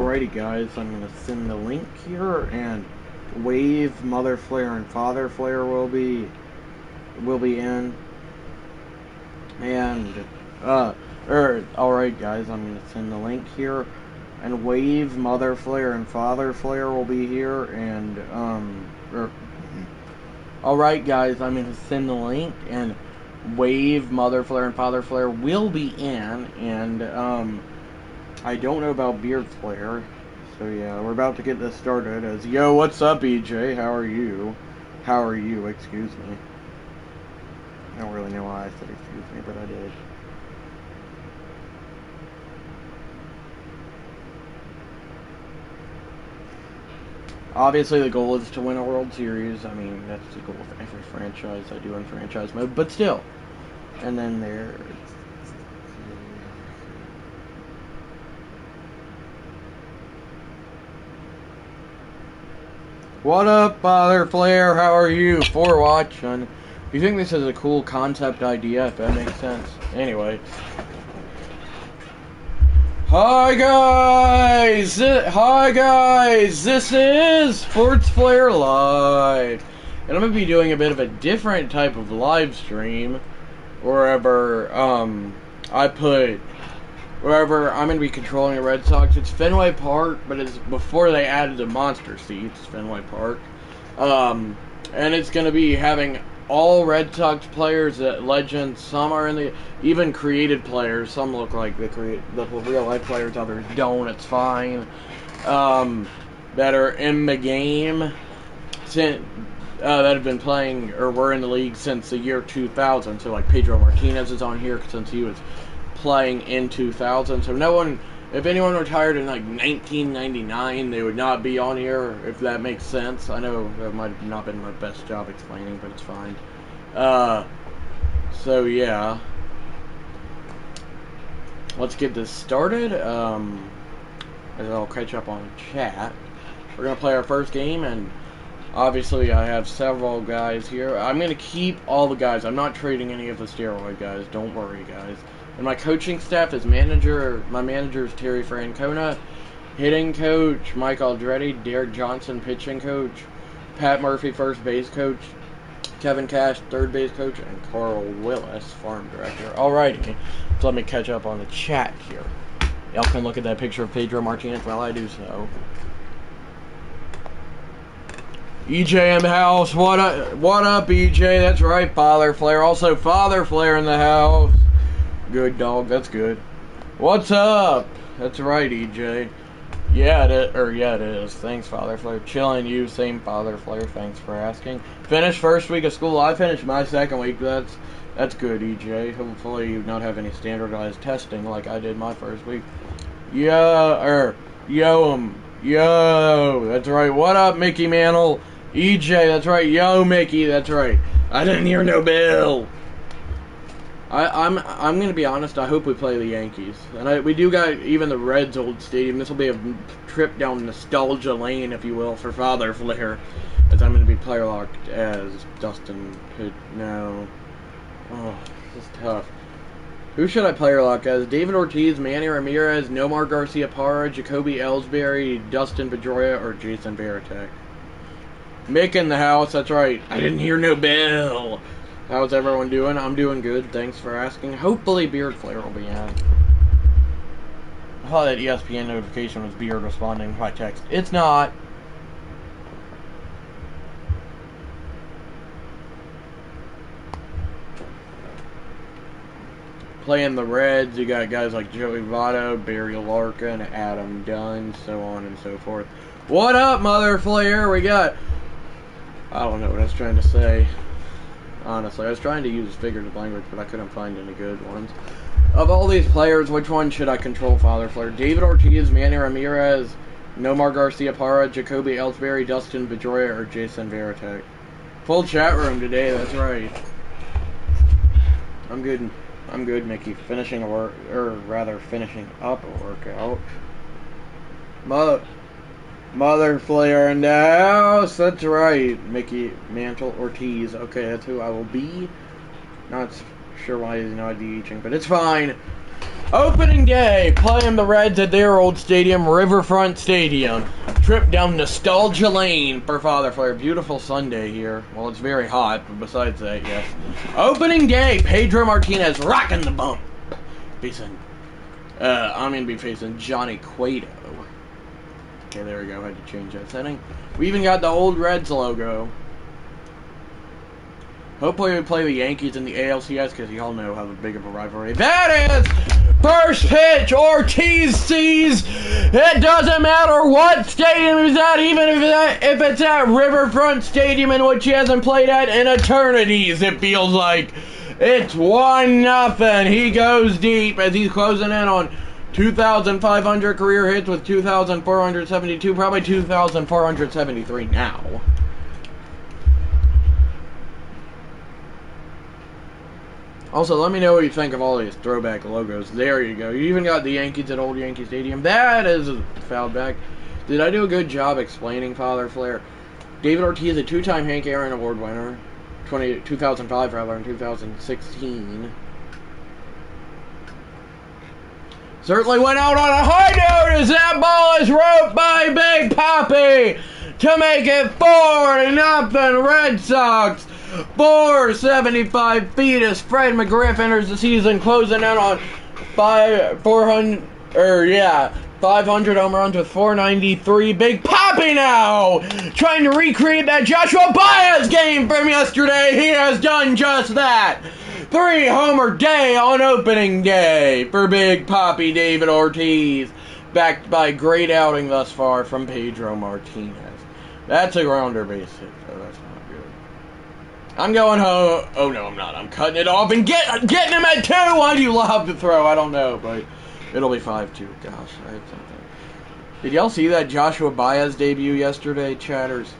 Alrighty guys, I'm gonna send the link here, and Wave, Mother Flare, and Father Flare will be in. And alright guys, I'm gonna send the link here, and Wave, Mother Flare, and Father Flare will be here, and alright guys, I'm gonna send the link, and Wave, Mother Flare, and Father Flare will be in, and I don't know about Beard Flare, so yeah, we're about to get this started. Yo, what's up, EJ? How are you? Excuse me. I don't really know why I said excuse me, but I did. Obviously, the goal is to win a World Series. I mean, that's the goal of every franchise I do in franchise mode, but still. And then there's... What up, Father Flare? How are you? For watching. You think this is a cool concept idea, if that makes sense? Anyway. Hi guys! This is Sports Flare Live. And I'm going to be doing a bit of a different type of live stream. Wherever I'm going to be controlling the Red Sox. It's Fenway Park, but it's before they added the monster seats, Fenway Park. And it's going to be having all Red Sox players, legends. Some are in the, even created players. Some look like the real life players, others don't. It's fine. That are in the game, that have been playing or were in the league since the year 2000. So like Pedro Martinez is on here since he was playing in 2000. So no one, if anyone retired in like 1999, they would not be on here, if that makes sense. I know that might have not been my best job explaining, but it's fine. So yeah, let's get this started. I'll catch up on the chat. We're gonna play our first game, and obviously I have several guys here. I'm gonna keep all the guys. I'm not trading any of the steroid guys, don't worry guys. And my coaching staff is my manager is Terry Francona, hitting coach Mike Aldretti, Derek Johnson, pitching coach, Pat Murphy, first base coach, Kevin Cash, third base coach, and Carl Willis, farm director. Alrighty, so let me catch up on the chat here. Y'all can look at that picture of Pedro Martinez while I do so. EJ in the house, what up EJ? That's right, Father Flare. Also Father Flare in the house. Good dog, that's good. What's up? That's right, EJ. Yeah, it is. Thanks, Father Flare. Chilling you, same Father Flare. Thanks for asking. Finished first week of school. I finished my second week. That's good, EJ. Hopefully you not have any standardized testing like I did my first week. Yo, that's right. What up, Mickey Mantle? EJ, that's right. Yo, Mickey, that's right. I didn't hear no bell. I'm gonna be honest. I hope we play the Yankees, and we do got even the Reds' old stadium. This will be a trip down nostalgia lane, if you will, for Father Flare, as I'm gonna be player locked as Dustin. No, oh, this is tough. Who should I player lock as? David Ortiz, Manny Ramirez, Nomar Garciaparra, Jacoby Ellsbury, Dustin Pedroia, or Jason Varitek? Mick in the house. That's right. I didn't hear no bell. How's everyone doing? I'm doing good. Thanks for asking. Hopefully Beard Flare will be in. I thought that ESPN notification was Beard responding by text. It's not. Playing the Reds, you got guys like Joey Votto, Barry Larkin, Adam Dunn, so on and so forth. What up, Mother Flare? We got... I don't know what I was trying to say. Honestly, I was trying to use figurative language, but I couldn't find any good ones. Of all these players, which one should I control, Father Flare? David Ortiz, Manny Ramirez, Nomar Garciaparra, Jacoby Ellsbury, Dustin Pedroia, or Jason Varitek? Full chat room today, that's right. I'm good, Mickey. Finishing up a workout. Mother Flare in the house. That's right, Mickey Mantle Ortiz. Okay, that's who I will be. Not sure why he's not DHing, but it's fine. Opening day, playing the Reds at their old stadium, Riverfront Stadium. Trip down nostalgia lane for Father Flair. Beautiful Sunday here. Well, it's very hot, but besides that, yes. Opening day, Pedro Martinez rocking the bump. Facing, I'm going to be facing Johnny Cueto. Okay, there we go. I had to change that setting. We even got the old Reds logo. Hopefully we play the Yankees in the ALCS because y'all know how big of a rivalry that is. First pitch, Ortiz sees. It doesn't matter what stadium he's at, even if it's at Riverfront Stadium, in which he hasn't played at in eternities, it feels like. It's 1-0. He goes deep as he's closing in on 2,500 career hits with 2,472, probably 2,473 now. Also, let me know what you think of all these throwback logos. There you go. You even got the Yankees at Old Yankee Stadium. That is fouled back. Did I do a good job explaining Father Flair? David Ortiz, a two-time Hank Aaron Award winner. 2005, rather, in 2016. Certainly went out on a high note as that ball is roped by Big Papi to make it 4-0 Red Sox. 475 feet as Fred McGriff enters the season, closing in on 500 home runs with 493. Big Papi now trying to recreate that Joshua Baez game from yesterday. He has done just that. 3-homer day on opening day for Big Papi David Ortiz, backed by great outing thus far from Pedro Martinez. That's a grounder base hit, so that's not good. I'm going home. Oh, no, I'm not. I'm cutting it off and getting him at 2. Why do you love to throw? I don't know, but it'll be 5-2. Gosh, I had something. Did y'all see that Joshua Baez debut yesterday, chatters?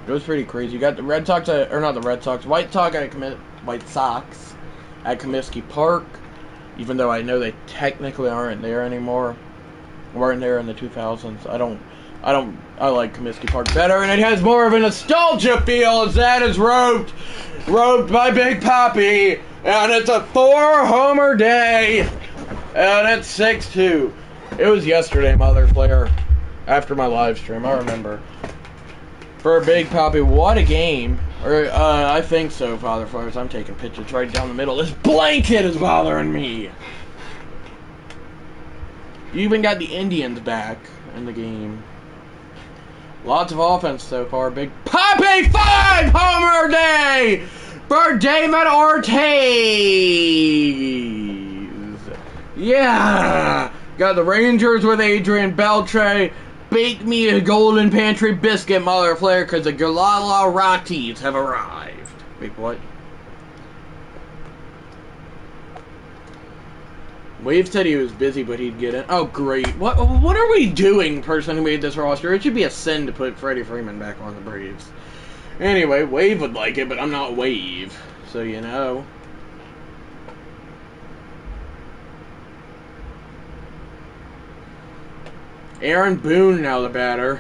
It was pretty crazy. You got the Red Sox, or not the Red Sox, White Sox at Comiskey Park, even though I know they technically aren't there anymore. Weren't there in the 2000s. I like Comiskey Park better, and it has more of a nostalgia feel as that is roped by Big Papi, and it's a 4-homer day, and it's 6-2. It was yesterday, Mother Flair, after my live stream, I remember. For Big Papi, what a game. Or, I think so, Father Flares. I'm taking pitches right down the middle. This blanket is bothering me. You even got the Indians back in the game. Lots of offense so far. Big Papi 5-homer day for David Ortiz. Yeah. Got the Rangers with Adrian Beltre. Bake me a golden pantry biscuit, Mother Flair, because the Galala Rockies have arrived. Wait, what? Wave said he was busy, but he'd get in. Oh, great. What are we doing, person who made this roster? It should be a sin to put Freddie Freeman back on the Braves. Anyway, Wave would like it, but I'm not Wave, so you know. Aaron Boone now the batter,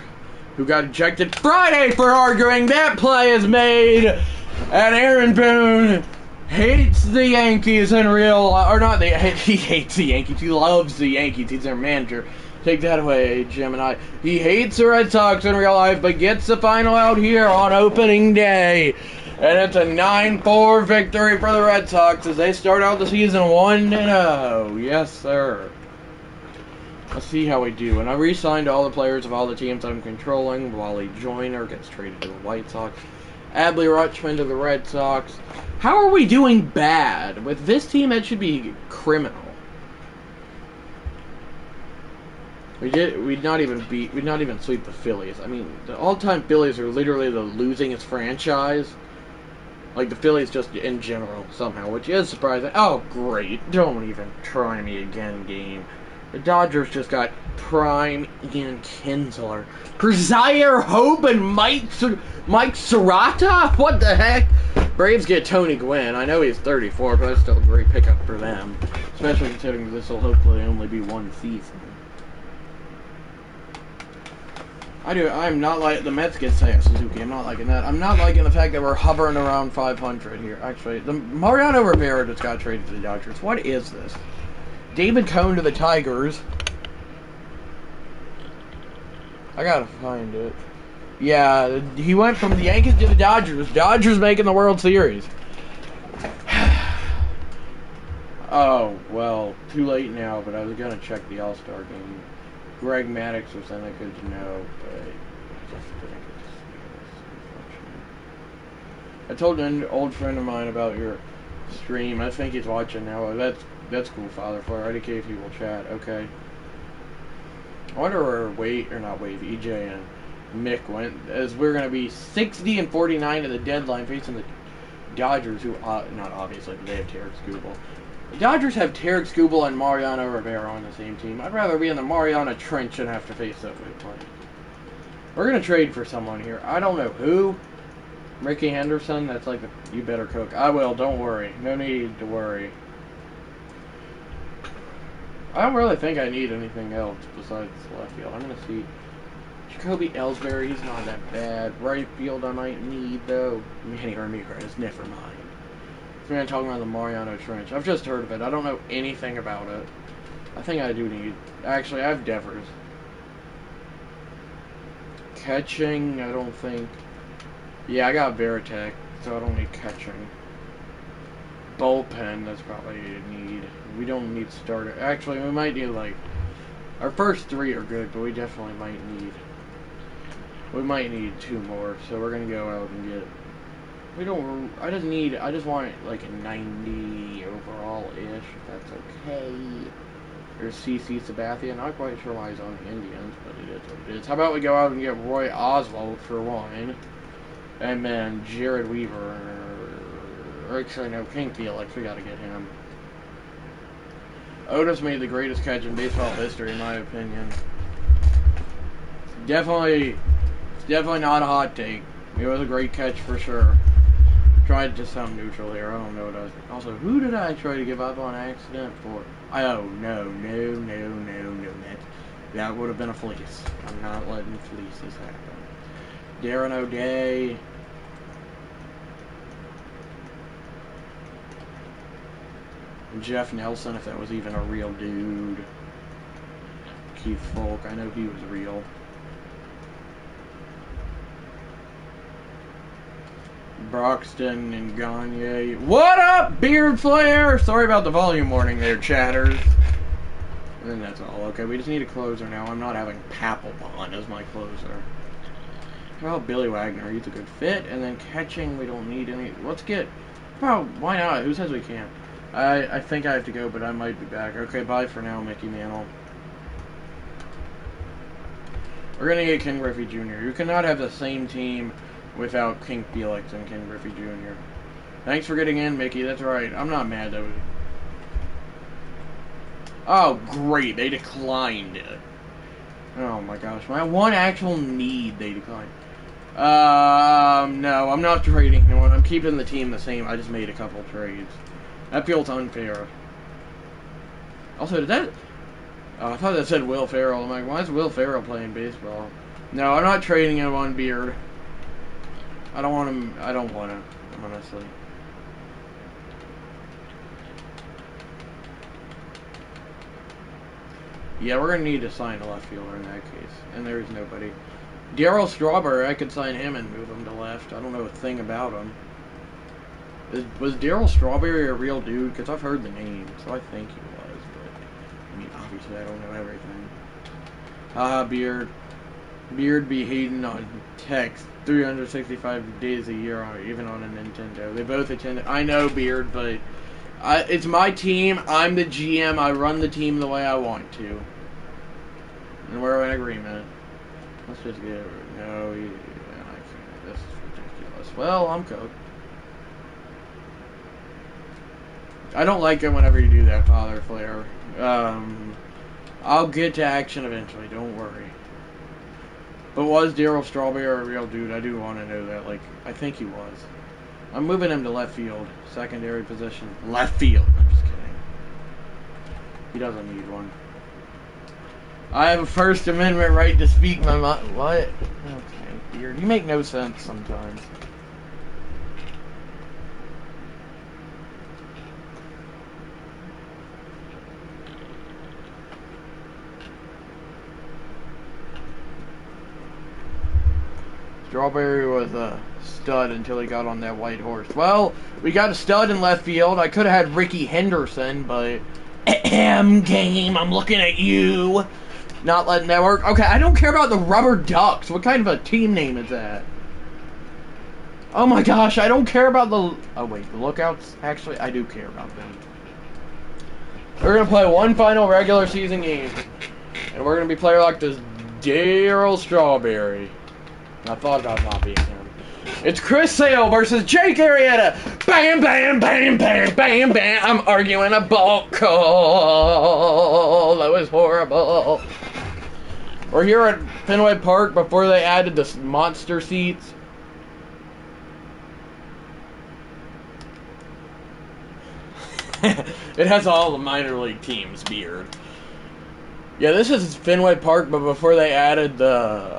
who got ejected Friday for arguing. That play is made, and Aaron Boone hates the Yankees in real life. Or not, he hates the Yankees. He loves the Yankees. He's their manager. Take that away, Gemini. He hates the Red Sox in real life, but gets the final out here on opening day. And it's a 9-4 victory for the Red Sox as they start out the season 1-0. Yes, sir. Let's see how we do. And I re-signed all the players of all the teams I'm controlling. Wally Joyner gets traded to the White Sox. Adley Rutschman to the Red Sox. How are we doing bad? With this team, that should be criminal. We'd not even sweep the Phillies. I mean, the all-time Phillies are literally the losingest franchise. Like the Phillies just in general, somehow, which is surprising. Oh, great. Don't even try me again, game. The Dodgers just got prime Ian Kinsler. Zaire Hope and Mike Serrata? What the heck? Braves get Tony Gwynn. I know he's 34, but that's still a great pickup for them. Especially considering this will hopefully only be one season. I'm not like the Mets get Seiya Suzuki. I'm not liking that. I'm not liking the fact that we're hovering around 500 here. Actually, the Mariano Rivera just got traded to the Dodgers. What is this? David Cone to the Tigers. I gotta find it. Yeah, he went from the Yankees to the Dodgers. Dodgers making the World Series. Oh, well, too late now, but I was gonna check the All-Star game. Greg Maddux was saying I could know, but I just didn't get to see it. Unfortunately. I told an old friend of mine about your stream. I think he's watching now. That's cool, Father. For IDK, if he will chat. Okay. I wonder where EJ and Mick went, as we're going to be 60 and 49 at the deadline facing the Dodgers, who, not obviously, but they have Tarek Skubal. The Dodgers have Tarek Skubal and Mariano Rivera on the same team. I'd rather be in the Mariana Trench than have to face that way play. We're going to trade for someone here. I don't know who. Ricky Henderson? That's like, you better cook. I will, don't worry. No need to worry. I don't really think I need anything else besides left field. I'm going to see Jacoby Ellsbury. He's not that bad. Right field I might need, though. Manny Ramirez. Never mind. This man talking about the Mariano Trench. I've just heard of it. I don't know anything about it. I think I do need... Actually, I have Devers. Catching, I don't think... Yeah, I got Veritek, so I don't need catching. Bullpen, that's probably a need. We don't need starter. Actually, we might need, like... Our first three are good, but we definitely might need... We might need two more, so we're gonna go out and get... We don't... I just want, like, a 90 overall-ish, if that's okay. There's CC Sabathia. Not quite sure why he's on the Indians, but it is what it is. How about we go out and get Roy Oswalt for one? And then Jared Weaver... Actually, no, King Felix. We gotta get him. Otis made the greatest catch in baseball history, in my opinion. Definitely not a hot take. It was a great catch for sure. Tried to sound neutral here. I don't know what I was... Also, who did I try to give up on accident for? Oh, no. That would have been a fleece. I'm not letting fleeces happen. Darren O'Day. Jeff Nelson, if that was even a real dude. Keith Folk, I know he was real. Broxton and Gagne. What up, Beard Slayer? Sorry about the volume warning there, chatters. And then that's all. Okay, we just need a closer now. I'm not having Papelbon as my closer. How about Billy Wagner? He's a good fit. And then catching, we don't need any. Let's get... Oh, why not? Who says we can't? I think I have to go, but I might be back. Okay, bye for now, Mickey Mantle. We're going to get Ken Griffey Jr. You cannot have the same team without King Felix and Ken Griffey Jr. Thanks for getting in, Mickey. That's right. I'm not mad, though. Oh, great. They declined it. Oh, my gosh. My one actual need, they declined. No. I'm not trading anyone. I'm keeping the team the same. I just made a couple trades. That feels unfair. Also, did that... Oh, I thought that said Will Ferrell. I'm like, why is Will Ferrell playing baseball? No, I'm not trading him on Beard. I don't want him... I don't want him, honestly. Yeah, we're going to need to sign a left fielder in that case. And there's nobody. Darryl Strawberry, I could sign him and move him to left. I don't know a thing about him. Was Darryl Strawberry a real dude? Because I've heard the name, so I think he was. But, I mean, obviously I don't know everything. Haha, Beard. Beard be hating on text 365 days a year, even on a Nintendo. They both attend. I know, Beard, but it's my team. I'm the GM. I run the team the way I want to. And we're in agreement. Let's just get it. No, I can't. This is ridiculous. Well, I'm cooked. I don't like it whenever you do that, Father Flare. I'll get to action eventually, don't worry. But was Darryl Strawberry a real dude? I do want to know that. Like, I think he was. I'm moving him to left field. Secondary position. Left field. I'm just kidding. He doesn't need one. I have a First Amendment right to speak my mind. What? Okay, Beard. You make no sense sometimes. Strawberry was a stud until he got on that white horse. Well, we got a stud in left field. I could have had Ricky Henderson, but game, I'm looking at you. Not letting that work. Okay, I don't care about the Rubber Ducks. What kind of a team name is that? Oh my gosh, I don't care about the... Oh wait, the Lookouts? Actually, I do care about them. We're going to play one final regular season game. And we're going to be player like this Darryl Strawberry. I thought about not being him. It's Chris Sale versus Jake Arrieta. Bam, bam, bam, bam, bam, bam. I'm arguing a ball call. That was horrible. We're here at Fenway Park before they added the monster seats. It has all the minor league teams' beard. Yeah, this is Fenway Park, but before they added the,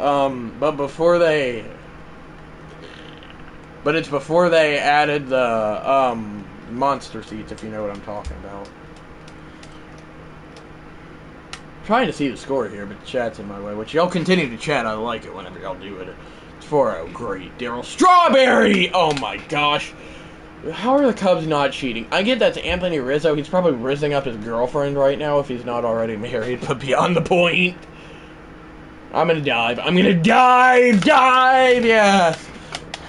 but it's before they added the, monster seats, if you know what I'm talking about. I'm trying to see the score here, but the chat's in my way, which y'all continue to chat. I like it whenever y'all do it. It's 4-0. Great. Darryl Strawberry! Oh my gosh. How are the Cubs not cheating? I get that's Anthony Rizzo. He's probably rizzing up his girlfriend right now if he's not already married, but beyond the point. I'm gonna dive. I'm gonna dive! Dive! Yes!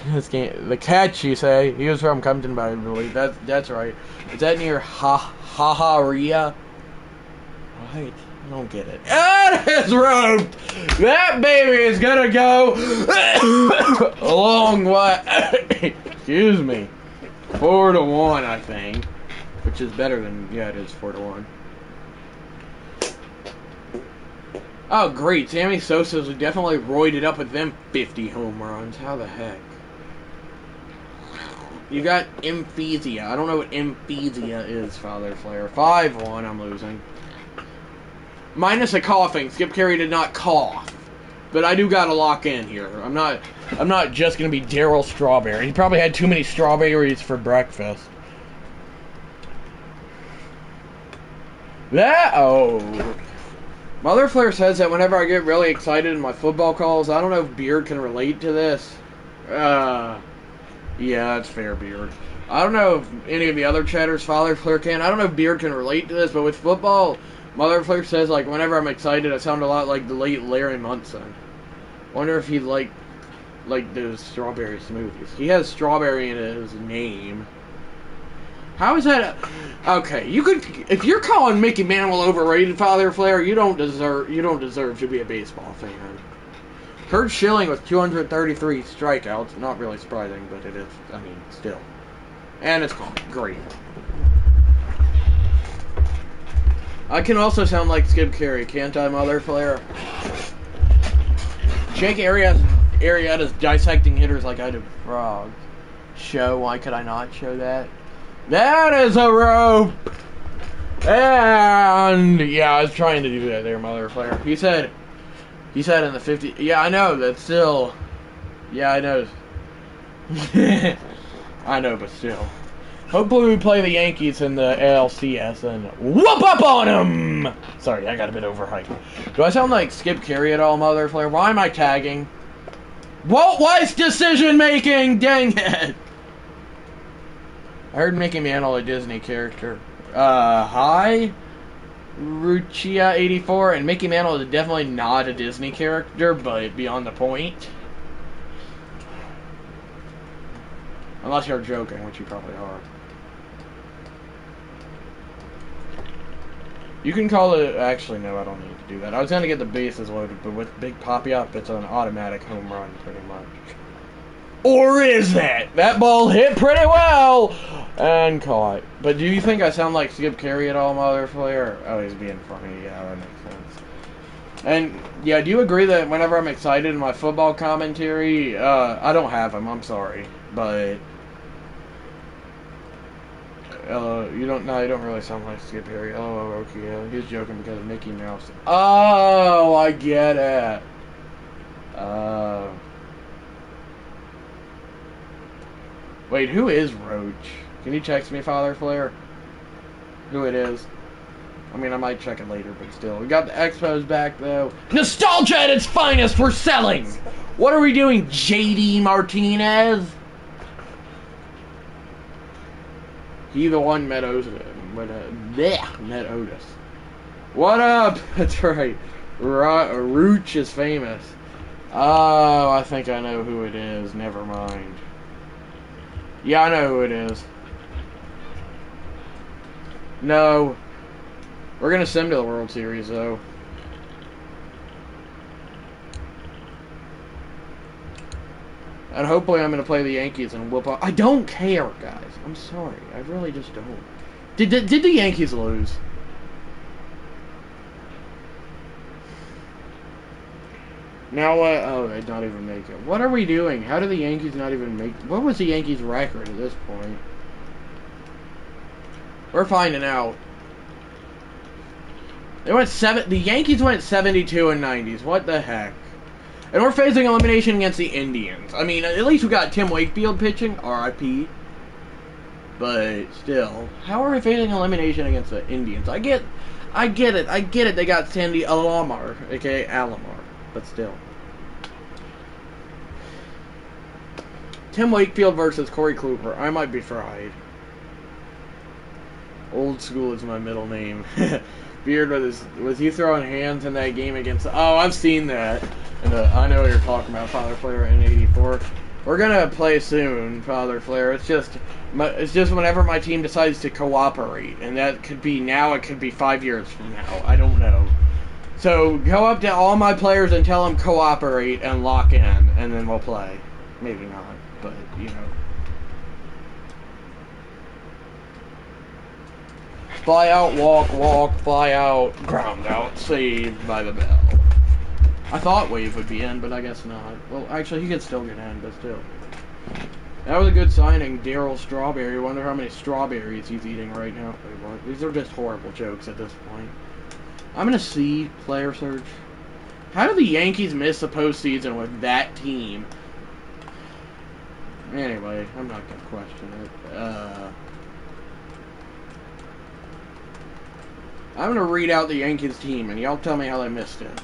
This game, the catch, you say? He was from Compton, but I believe. That's right. Is that near Ha-Ha-Ria? Right. I don't get it. That is rope! That baby is gonna go a long way. Excuse me. 4-1, I think, which is better than, yeah, it is 4-1. Oh, great. Sammy Sosa's definitely roided up with them 50 home runs. How the heck? You got emphysema. I don't know what emphysema is, Father Flair. 5-1, I'm losing. Minus a coughing. Skip Carey did not cough. But I do gotta lock in here. I'm not just gonna be Darryl Strawberry. He probably had too many strawberries for breakfast. Mother Flair says that whenever I get really excited in my football calls, I don't know if Beard can relate to this. Yeah, that's fair, Beard. I don't know if any of the other chatters, Father Flair can. I don't know if Beard can relate to this, but with football, Mother Flair says, like, whenever I'm excited, I sound a lot like the late Larry Munson. Wonder if he'd like those strawberry smoothies. He has strawberry in his name. How is that? Okay, you could, if you're calling Mickey Mantle overrated, Father Flair, you don't deserve to be a baseball fan. Kurt Schilling with 233 strikeouts. Not really surprising, but it is. I mean, still. And it's gone. Great. I can also sound like Skip Carey, can't I, Mother Flair? Jake Arrieta's dissecting hitters like I do frogs. Show, why could I not show that? That is a rope! And, yeah, I was trying to do that there, Mother Flair. He said in the 50... Yeah, I know, that's still... Yeah, I know. I know, but still. Hopefully we play the Yankees in the ALCS and whoop up on them! Sorry, I got a bit overhyped. Do I sound like Skip Carey at all, Mother Flair? Why am I tagging? Walt Weiss decision making! Dang it! I heard Mickey Mantle a Disney character. Hi? Ruchia84, and Mickey Mantle is definitely not a Disney character, but beyond the point. Unless you're joking, which you probably are. You can call it... Actually, no, I don't need to do that. I was going to get the bases loaded, but with Big Poppy up, it's an automatic home run, pretty much. Or is that? That ball hit pretty well! And caught. But do you think I sound like Skip Carey at all, Mother Flair? Oh, he's being funny. Yeah, that makes sense. And, yeah, do you agree that whenever I'm excited in my football commentary, I don't have him, I'm sorry. But... you don't really sound like Skip Carey. Oh, okay, yeah. He was joking because of Mickey Mouse. Oh, I get it. Wait, who is Roach? Can you text me, Father Flair? Who it is? I mean, I might check it later, but still. We got the Expos back, though. Nostalgia at its finest, we're selling! What are we doing, JD Martinez? He the one met Otis. Met Otis. What up? That's right. Rooch is famous. Oh, I think I know who it is. Never mind. Yeah, I know who it is. No. We're going to send him to the World Series, though. And hopefully I'm going to play the Yankees and whoop up. I don't care, guys. I'm sorry. I really just don't. Did the Yankees lose? Now what? Oh, they not even make it. What are we doing? How did the Yankees not even make... What was the Yankees' record at this point? We're finding out. They went the Yankees went 72 and 90s. What the heck? And we're facing elimination against the Indians. I mean, at least we got Tim Wakefield pitching, R.I.P. But still, how are we facing elimination against the Indians? I get it. They got Sandy Alomar, aka Alomar, but still. Tim Wakefield versus Corey Kluber. I might be fried. Old school is my middle name. Beard was he throwing hands in that game against? Oh, I've seen that. And I know what you're talking about, Father Flair in '84. We're gonna play soon, Father Flair. It's just whenever my team decides to cooperate, and that could be now. It could be 5 years from now. I don't know. So go up to all my players and tell them cooperate and lock in, and then we'll play. Maybe not, but you know. Fly out, walk, fly out, ground out, saved by the bell. I thought Wave would be in, but I guess not. Well, actually, he could still get in, but still. That was a good signing, Daryl Strawberry. Wonder how many strawberries he's eating right now. Wait, what? These are just horrible jokes at this point. I'm going to see player search. How did the Yankees miss the postseason with that team? Anyway, I'm not going to question it. I'm going to read out the Yankees team, and y'all tell me how they missed it.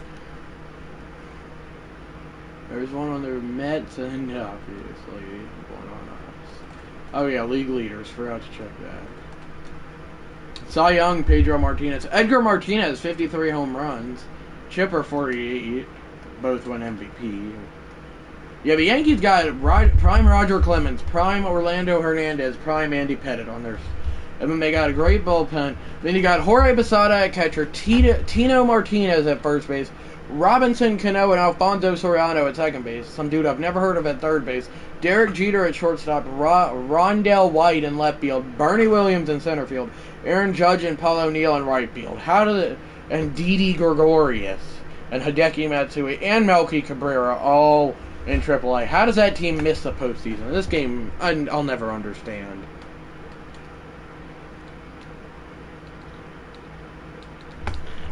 There's one on their Mets, and obviously one on us. Oh yeah, league leaders. Forgot to check that. Cy Young, Pedro Martinez. Edgar Martinez, 53 home runs. Chipper, 48. Both won MVP. Yeah, the Yankees got prime Roger Clemens, prime Orlando Hernandez, prime Andy Pettitte on their... And then they got a great bullpen. Then you got Jorge Posada at catcher, Tino Martinez at first base, Robinson Cano and Alfonso Soriano at second base. Some dude I've never heard of at third base. Derek Jeter at shortstop, Rondell White in left field, Bernie Williams in center field, Aaron Judge and Paul O'Neill in right field. And Didi Gregorius and Hideki Matsui and Melky Cabrera all in AAA. How does that team miss the postseason? This game, I'll never understand.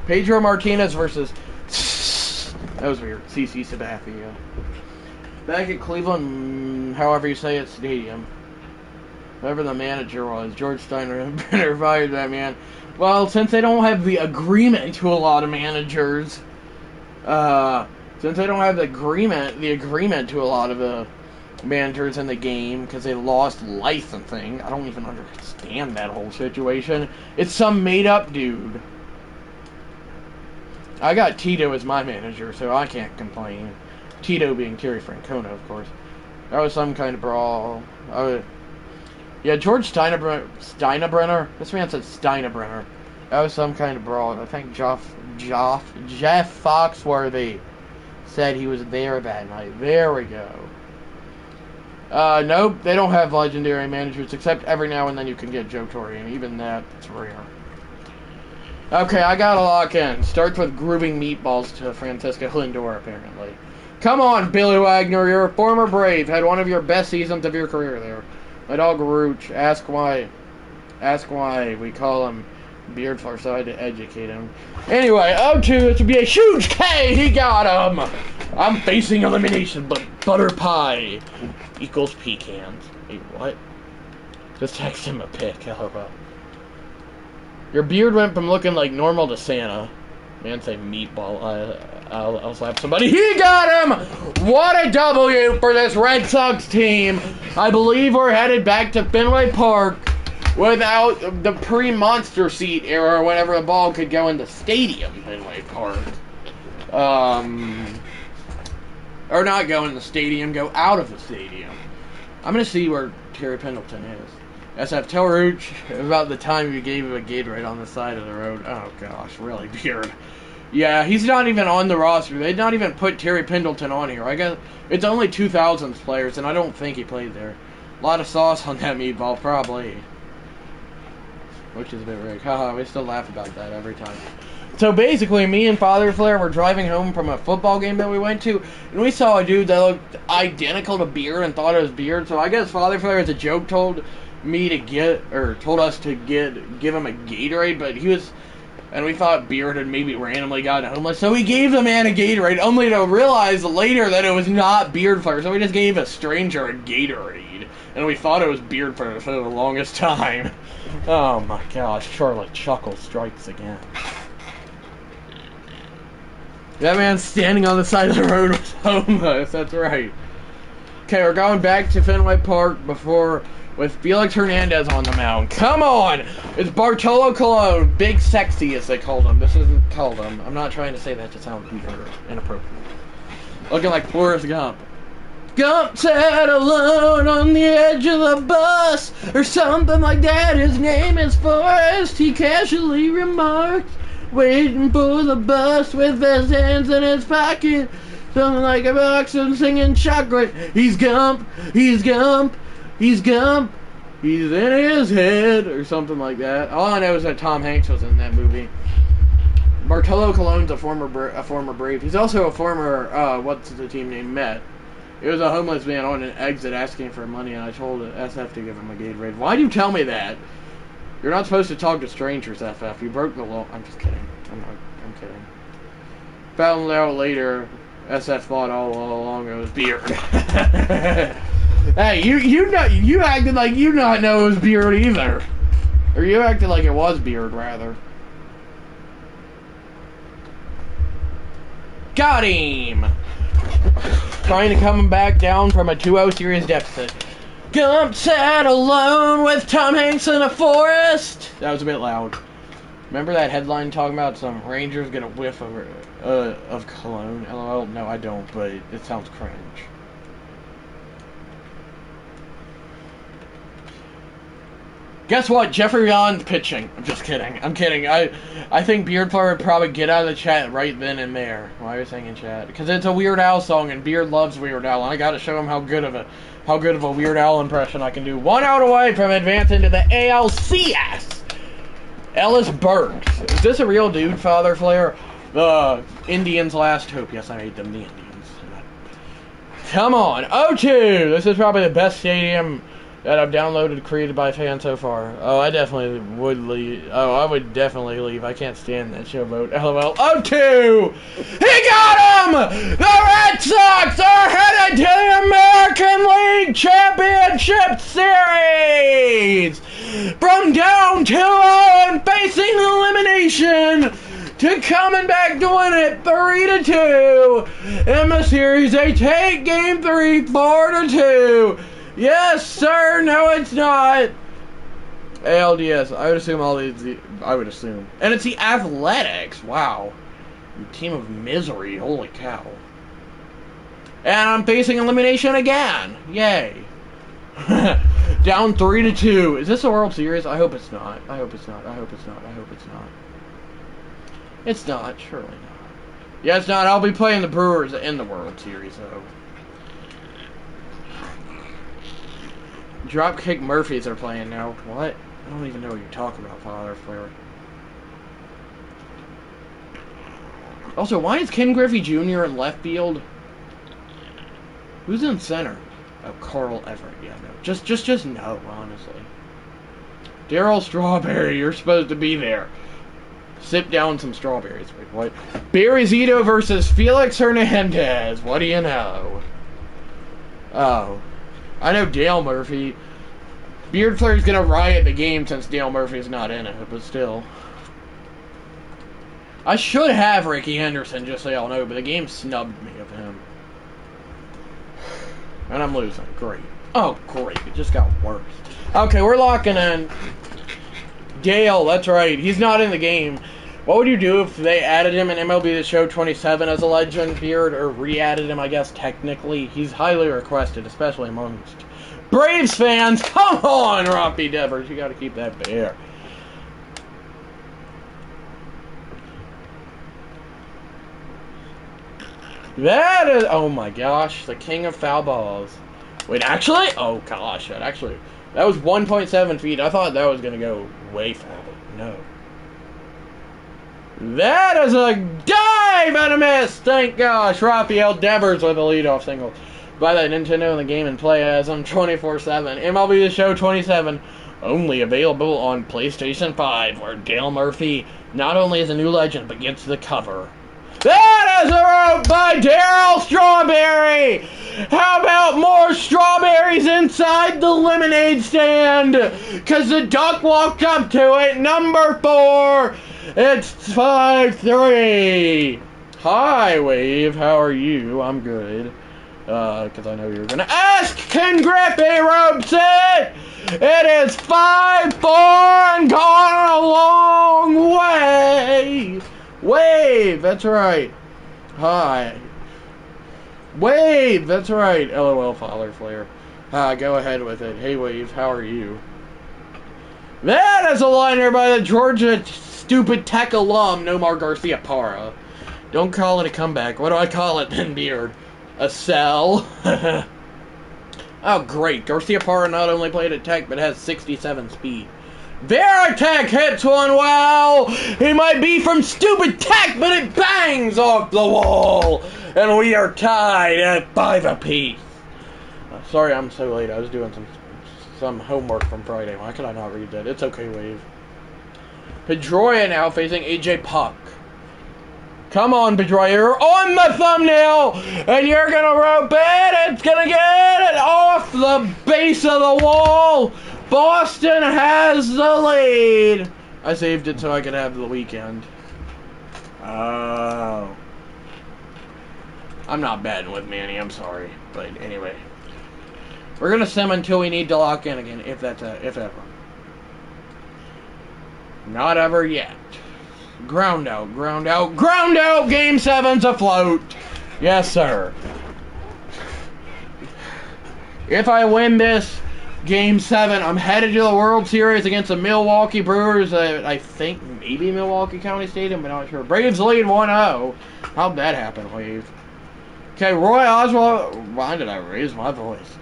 Pedro Martinez versus... That was weird. CC Sabathia. Back at Cleveland, however you say it, stadium. Whoever the manager was, George Steinbrenner fired that man. Well, since they don't have the agreement to a lot of managers, since they don't have the agreement to a lot of the managers in the game, because they lost licensing, I don't even understand that whole situation. It's some made-up dude. I got Tito as my manager, so I can't complain. Tito being Terry Francona, of course. That was some kind of brawl. Yeah, George Steinbrenner. This man said Steinbrenner. That was some kind of brawl. I think Jeff Foxworthy said he was there that night. There we go. Nope, they don't have legendary managers, except every now and then you can get Joe Torre, and even that's rare. Okay, I gotta lock in. Starts with grooving meatballs to Francisco Lindor, apparently. Come on, Billy Wagner, you're a former Brave. Had one of your best seasons of your career there. My dog Rooch, ask why. Ask why we call him Beard Far so I had to educate him. Anyway, 0-2, this would be a huge K! He got him! I'm facing elimination, but butter pie equals pecans. Wait, what? Just text him a pic, LOL. Your beard went from looking like normal to Santa. Man, say meatball. I'll slap somebody. He got him! What a W for this Red Sox team. I believe we're headed back to Fenway Park without the pre-monster seat era or whenever the ball could go in the stadium, Fenway Park. Or not go in the stadium, go out of the stadium. I'm going to see where Terry Pendleton is. SF, tell Rooch about the time you gave him a Gatorade on the side of the road. Oh, gosh, really, Beard. Yeah, he's not even on the roster. They'd not even put Terry Pendleton on here. I guess it's only 2000s players, and I don't think he played there. A lot of sauce on that meatball, probably. Which is a bit rigged. Haha, we still laugh about that every time. So basically, me and Father Flair were driving home from a football game that we went to, and we saw a dude that looked identical to Beard and thought it was Beard. So I guess Father Flair, as a joke, told us to give him a Gatorade, but he was, and we thought Beard had maybe randomly gotten homeless, so we gave the man a Gatorade, only to realize later that it was not Beard Flair, so we just gave a stranger a Gatorade, and we thought it was Beard Flair for the longest time. Oh my gosh, Charlotte Chuckle strikes again. That man standing on the side of the road was homeless, that's right. Okay, we're going back to Fenway Park with Felix Hernandez on the mound. Come on! It's Bartolo Colon, Big Sexy as they called him. This isn't called him. I'm not trying to say that to sound weird or inappropriate. Looking like Forrest Gump. Gump sat alone on the edge of the bus, or something like that. His name is Forrest, he casually remarked, waiting for the bus with his hands in his pocket. Something like a box and singing chocolate. He's Gump, he's Gump, he's Gump, he's in his head, or something like that. All I know is that Tom Hanks was in that movie. Bartolo Colon's a former Brave. He's also a former, what's the team name, Met. It was a homeless man on an exit asking for money, and I told SF to give him a Gatorade. Why'd you tell me that? You're not supposed to talk to strangers, FF. You broke the law. I'm just kidding. I'm kidding. Found out later, SF thought all along it was Beard. Hey, you acted like you not know it was Beard either. Or you acted like it was Beard, rather. Got him! Trying to come back down from a 2-0 series deficit. Gump sat alone with Tom Hanks in a forest. That was a bit loud. Remember that headline talking about some Rangers get a whiff of cologne? LOL. No, I don't, but it sounds cringe. Guess what? Jeffrey Vaughn's pitching. I'm just kidding. I'm kidding. I think Beard Flair would probably get out of the chat right then and there. Why are you saying in chat? Because it's a Weird Al song, and Beard loves Weird Al, and I gotta show him how good of a Weird Al impression I can do. 1 out away from advancing to the ALCS. Ellis Burks. Is this a real dude, Father Flair? The Indians' last hope. Yes, I made them the Indians. Come on. 0-2. This is probably the best stadium that I've downloaded, created by a fan so far. Oh, I definitely would leave. Oh, I would definitely leave. I can't stand that showboat. LOL. 0-2! He got him! The Red Sox are headed to the American League Championship Series! From down 2-0 and facing elimination to coming back to win it 3-2. In the series, they take Game 3 4-2. Yes, sir. No, it's not. ALDS. I would assume all these. I would assume. And it's the Athletics. Wow. Team of misery. Holy cow. And I'm facing elimination again. Yay. Down 3-2. Is this a World Series? I hope it's not. I hope it's not. I hope it's not. I hope it's not. It's not. Surely not. Yeah, it's not. I'll be playing the Brewers in the World Series, though. Dropkick Murphys are playing now. What? I don't even know what you're talking about, Father Flair. Also, why is Ken Griffey Jr. in left field? Who's in center? Oh, Carl Everett. Yeah, no. Just no, honestly. Darryl Strawberry, you're supposed to be there. Sip down some strawberries. Wait, what? Barry Zito versus Felix Hernandez. What do you know? Oh. I know Dale Murphy. Beard Flair's gonna riot the game since Dale Murphy's not in it, but still. I should have Ricky Henderson, just so y'all know, but the game snubbed me of him. And I'm losing. Great. Oh, great. It just got worse. Okay, we're locking in. Dale, that's right. He's not in the game. What would you do if they added him in MLB The Show 27 as a legend, Beard, or re-added him, I guess, technically? He's highly requested, especially amongst Braves fans. Come on, Robbie Devers. You got to keep that there. That is, oh my gosh, the king of foul balls. Wait, actually? Oh gosh, that was 1.7 feet. I thought that was going to go way foul. No. That is a dive and a miss! Thank gosh, Rafael Devers with a leadoff single. Buy that Nintendo in the game and play as them 24/7. MLB The Show 27, only available on PlayStation 5, where Dale Murphy not only is a new legend, but gets the cover. That is a rope by Darryl Strawberry! How about more strawberries inside the lemonade stand? Because the duck walked up to it. Number 4. It's 5-3. Hi, Wave. How are you? I'm good. Because I know you're going to ask. Can Griffey ropes it? It is 5-4 and gone a long way. Wave, that's right. Hi. Wave, that's right. LOL, Father Flare. Go ahead with it. Hey, Wave, how are you? That is a liner by the Georgia stupid tech alum, Nomar Garcia Parra. Don't call it a comeback. What do I call it then, Beard? A sell? Oh, great. Garcia Parra not only played at Tech, but has 67 speed. Veritek hits one well. He might be from stupid Tech, but it bangs off the wall. And we are tied at 5 apiece. Sorry I'm so late. I was doing some homework from Friday. Why could I not read that? It's okay, Wave. Pedroia now facing AJ Puck. Come on, Pedroia. You're on the thumbnail. And you're going to rope it. It's going to get it off the base of the wall. Boston has the lead. I saved it so I could have the weekend. Oh. I'm not betting with Manny, I'm sorry. But anyway. We're going to sim until we need to lock in again, if ever. Not ever yet. Ground out, ground out, ground out! Game 7's afloat. Yes, sir. If I win this Game 7, I'm headed to the World Series against the Milwaukee Brewers. I think maybe Milwaukee County Stadium, but not sure. Braves lead 1-0. How'd that happen, Wave? Okay, Roy Oswalt. Why did I raise my voice?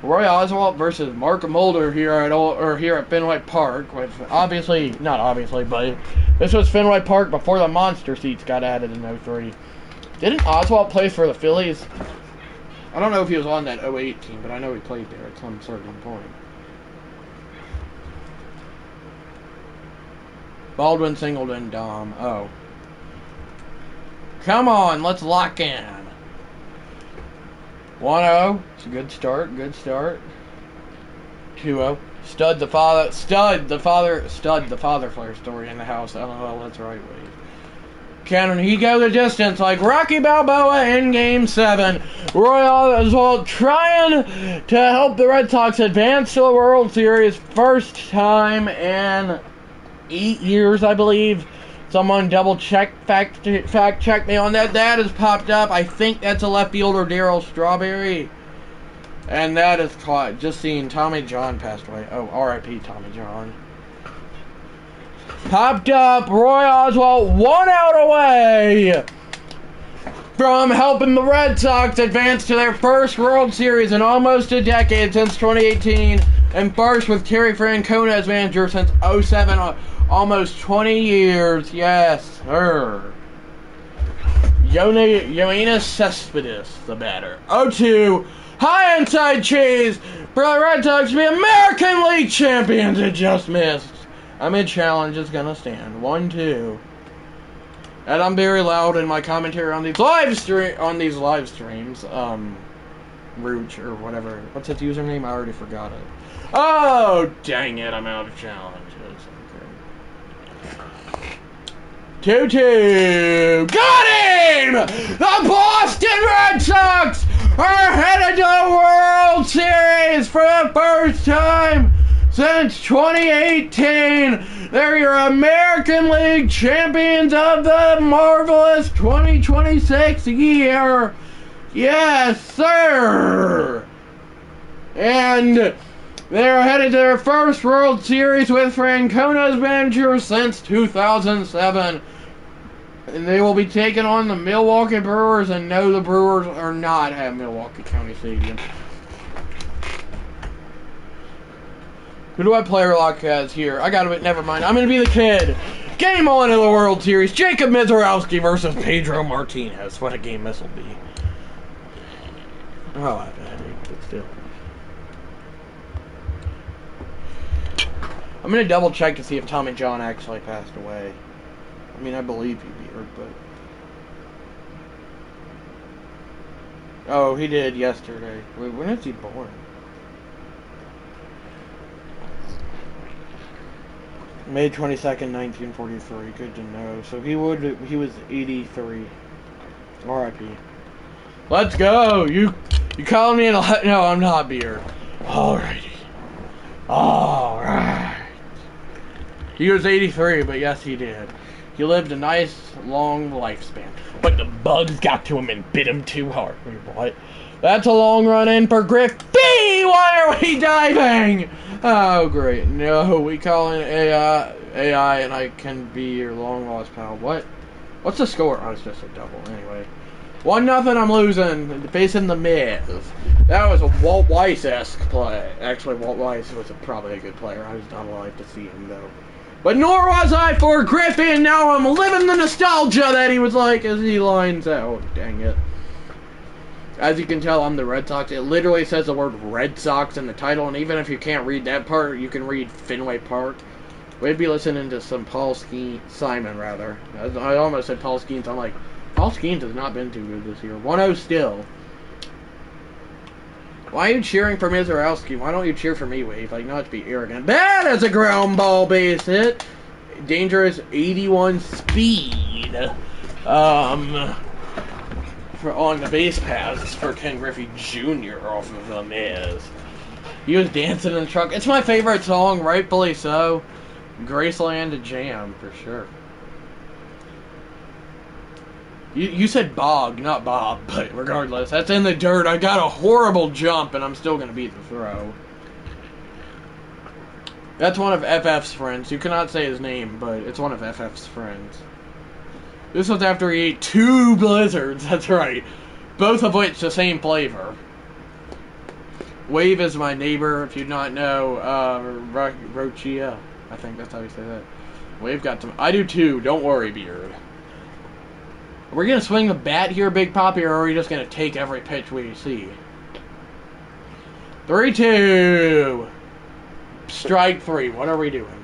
Roy Oswalt versus Mark Mulder here at Fenway Park. With not obviously, but this was Fenway Park before the monster seats got added in 03. Didn't Oswalt play for the Phillies? I don't know if he was on that 08 team, but I know he played there at some certain point. Baldwin, Singleton, Dom. Oh. Come on, let's lock in. 1-0. It's a good start, good start. 2-0. Stud the father flare story in the house. LOL, that's right, Wade. Can he go the distance like Rocky Balboa in Game 7? Roy Oswalt trying to help the Red Sox advance to the World Series. First time in 8 years, I believe. Someone double check, fact check me on that. That has popped up. I think that's a left fielder, Darryl Strawberry. And that is caught. Just seeing Tommy John passed away. Oh, R.I.P. Tommy John. Popped up. Roy Oswalt 1 out away from helping the Red Sox advance to their first World Series in almost a decade since 2018. And first with Terry Francona as manager since 07. Almost 20 years. Yes, sir. Yoenis Cespedes, the batter. 0-2. High inside cheese for the Red Sox to be American League champions. It just missed. Challenge is gonna stand. 1-2. And I'm very loud in my commentary on these live streams. Rooch or whatever. What's its username? I already forgot it. Oh, dang it! I'm out of challenges. 2-2. Got him! The Boston Red Sox are headed to the World Series for the first time since 2018. They're your American League champions of the marvelous 2026 year. Yes, sir! And they're headed to their first World Series with Francona's manager since 2007. And they will be taking on the Milwaukee Brewers, and no, the Brewers are not at Milwaukee County Stadium. Who do I player lock as here? I gotta, never mind. I'm gonna be the kid. Game on in the World Series. Jacob Mizorowski versus Pedro Martinez. What a game this will be. Oh, I have a headache, but still. I'm gonna double check to see if Tommy John actually passed away. I mean, I believe he did, but... Oh, he did yesterday. Wait, when is he born? May 22nd, 1943. Good to know. So he was 83. R.I.P. Let's go! You calling me no, I'm not, Beard. Alrighty. Alright. He was 83, but yes, he did. He lived a nice, long lifespan. But the bugs got to him and bit him too hard. What? That's a long run in for Griff B! Why are we diving? Oh, great. No, we call in AI, and I can be your long-lost pal. What? What's the score? Oh, it's just a double. Anyway. 1-0, I'm losing. Facing the Miz. That was a Walt Weiss-esque play. Actually, Walt Weiss was probably a good player. I was not alive to see him, though. But nor was I for Griffey, and now I'm living the nostalgia that he was like as he lines out. Dang it. As you can tell, I'm the Red Sox. It literally says the word Red Sox in the title, and even if you can't read that part, you can read Fenway Park. We'd be listening to some Simon, rather. I almost said Paul Skeens. I'm like, Paul Skeens has not been too good this year. 1-0 still. Why are you cheering for Mizorowski? Why don't you cheer for me, Wave? Like, not to be arrogant. That is a ground ball base hit. Dangerous 81 speed. On the base pass for Ken Griffey Jr. off of The Miz. He was dancing in the truck. It's my favorite song, rightfully so. Graceland Jam, for sure. You said Bog, not Bob, but regardless, that's in the dirt. I got a horrible jump, and I'm still going to beat the throw. That's one of FF's friends. You cannot say his name, but it's one of FF's friends. This was after he ate 2 blizzards, that's right. Both of which the same flavor. Wave is my neighbor, if you not know, Rochia. I think that's how you say that. Wave got some. I do too, don't worry, Beard. Are we going to swing the bat here, Big Poppy, or are we just going to take every pitch we see? 3-2. Strike 3. What are we doing?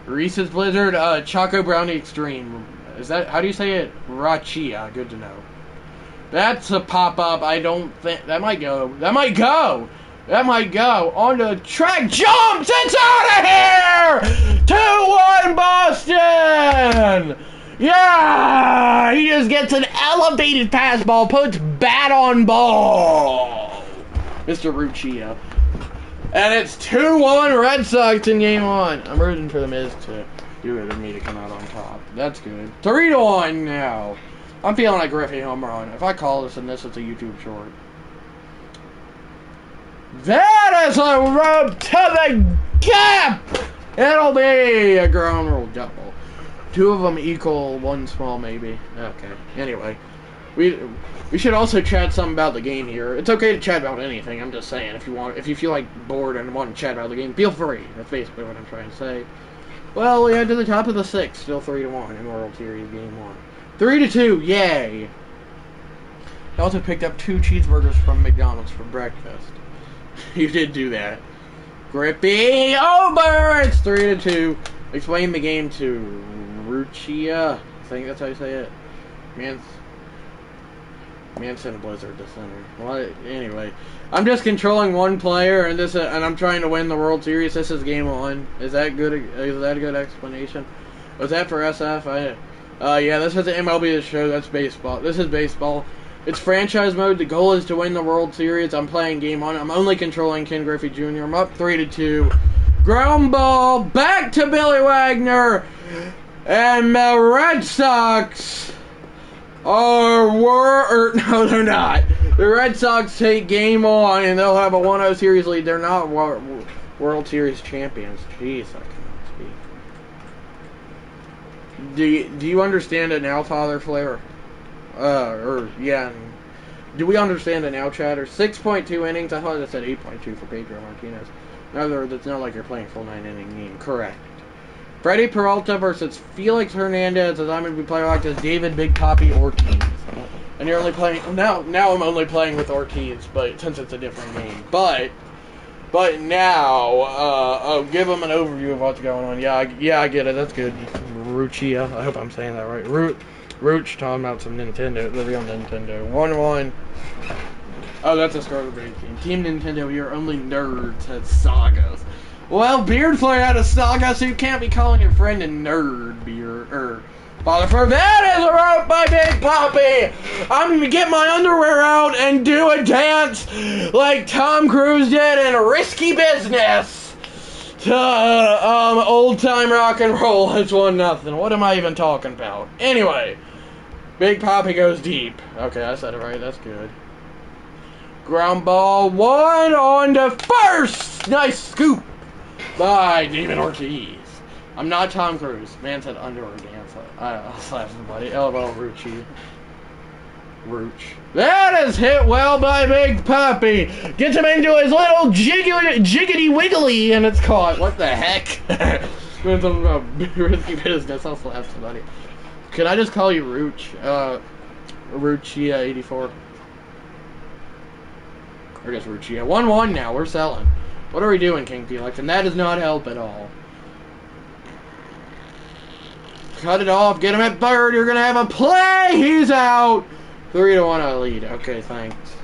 Reese's Blizzard, Choco Brownie Extreme. Is that, how do you say it? Rachia. Good to know. That's a pop-up. I don't think, that might go. That might go. That might go. On the track. Jumps! It's out of here! 2-1 Boston! Yeah! He just gets an elevated pass ball, puts bat on ball. Mr. Ruccia. And it's 2-1 Red Sox in game 1. I'm rooting for the Miz to do it and me to come out on top. That's good. 3-1 now. I'm feeling like Griffey home run. If I call this and this, it's a YouTube short. That is a rope to the gap! It'll be a ground rule double. 2 of them equal 1 small, maybe. Okay. Anyway, we should also chat something about the game here. It's okay to chat about anything. I'm just saying, if you feel like bored and want to chat about the game, feel free. That's basically what I'm trying to say. Well, we head to the top of the 6th, still 3-1 in World Series Game 1. 3-2, yay! I also picked up 2 cheeseburgers from McDonald's for breakfast. You did do that. Grippy over! It's 3-2. Explain the game to Ruchia. I think that's how you say it. Man sent a blizzard to center. Well, anyway, I'm just controlling one player, and I'm trying to win the World Series. This is game 1. Is that good? Is that a good explanation? Was that for SF? Yeah, this is the MLB show. That's baseball. This is baseball. It's franchise mode. The goal is to win the World Series. I'm playing game 1. I'm only controlling Ken Griffey Jr. I'm up 3-2. Ground ball back to Billy Wagner. And the Red Sox no, they're not. The Red Sox take game 1 and they'll have a 1-0 series lead. They're not World Series champions. Jeez, I cannot speak. Do you understand it now, Father Flair? Yeah. Do we understand it now, chatter? 6.2 innings. I thought I said 8.2 for Pedro Martinez. In other words, it's not like you're playing full 9-inning game. Correct. Freddie Peralta versus Felix Hernandez, as I'm going to be playing like this, David Big Papi Ortiz. And you're only playing now I'm only playing with Ortiz, but since it's a different game. But now give them an overview of what's going on. Yeah, I get it. That's good. Ruchia. I hope I'm saying that right. Rooch talking about some Nintendo, the real Nintendo. 1-1. Oh, that's a Starter Base team. Team Nintendo, you're only nerds at sagas. Well, Beard Flare had a saga, so you can't be calling your friend a nerd, Beard. Father Flare. That is a rope by Big Papi! I'm gonna get my underwear out and do a dance like Tom Cruise did in Risky Business to old time rock and roll. It's 1-0. What am I even talking about? Anyway, Big Papi goes deep. Okay, I said it right. That's good. Ground ball 1 on to first. Nice scoop by David Ortiz. I'm not Tom Cruise. Man said underwear dance. I'll slap somebody. LOL, Rucci. Rooch. That is hit well by Big Papi. Gets him into his little jiggity wiggly, and it's caught. What the heck? When something about Risky Business, I'll slap somebody. Could I just call you Rooch? Ruchia 84. Or just Ruchia. 1-1 now. We're selling. What are we doing, King Felix? And that does not help at all. Cut it off. Get him at third. You're going to have a play. He's out. 3-1 I lead. Okay, thanks.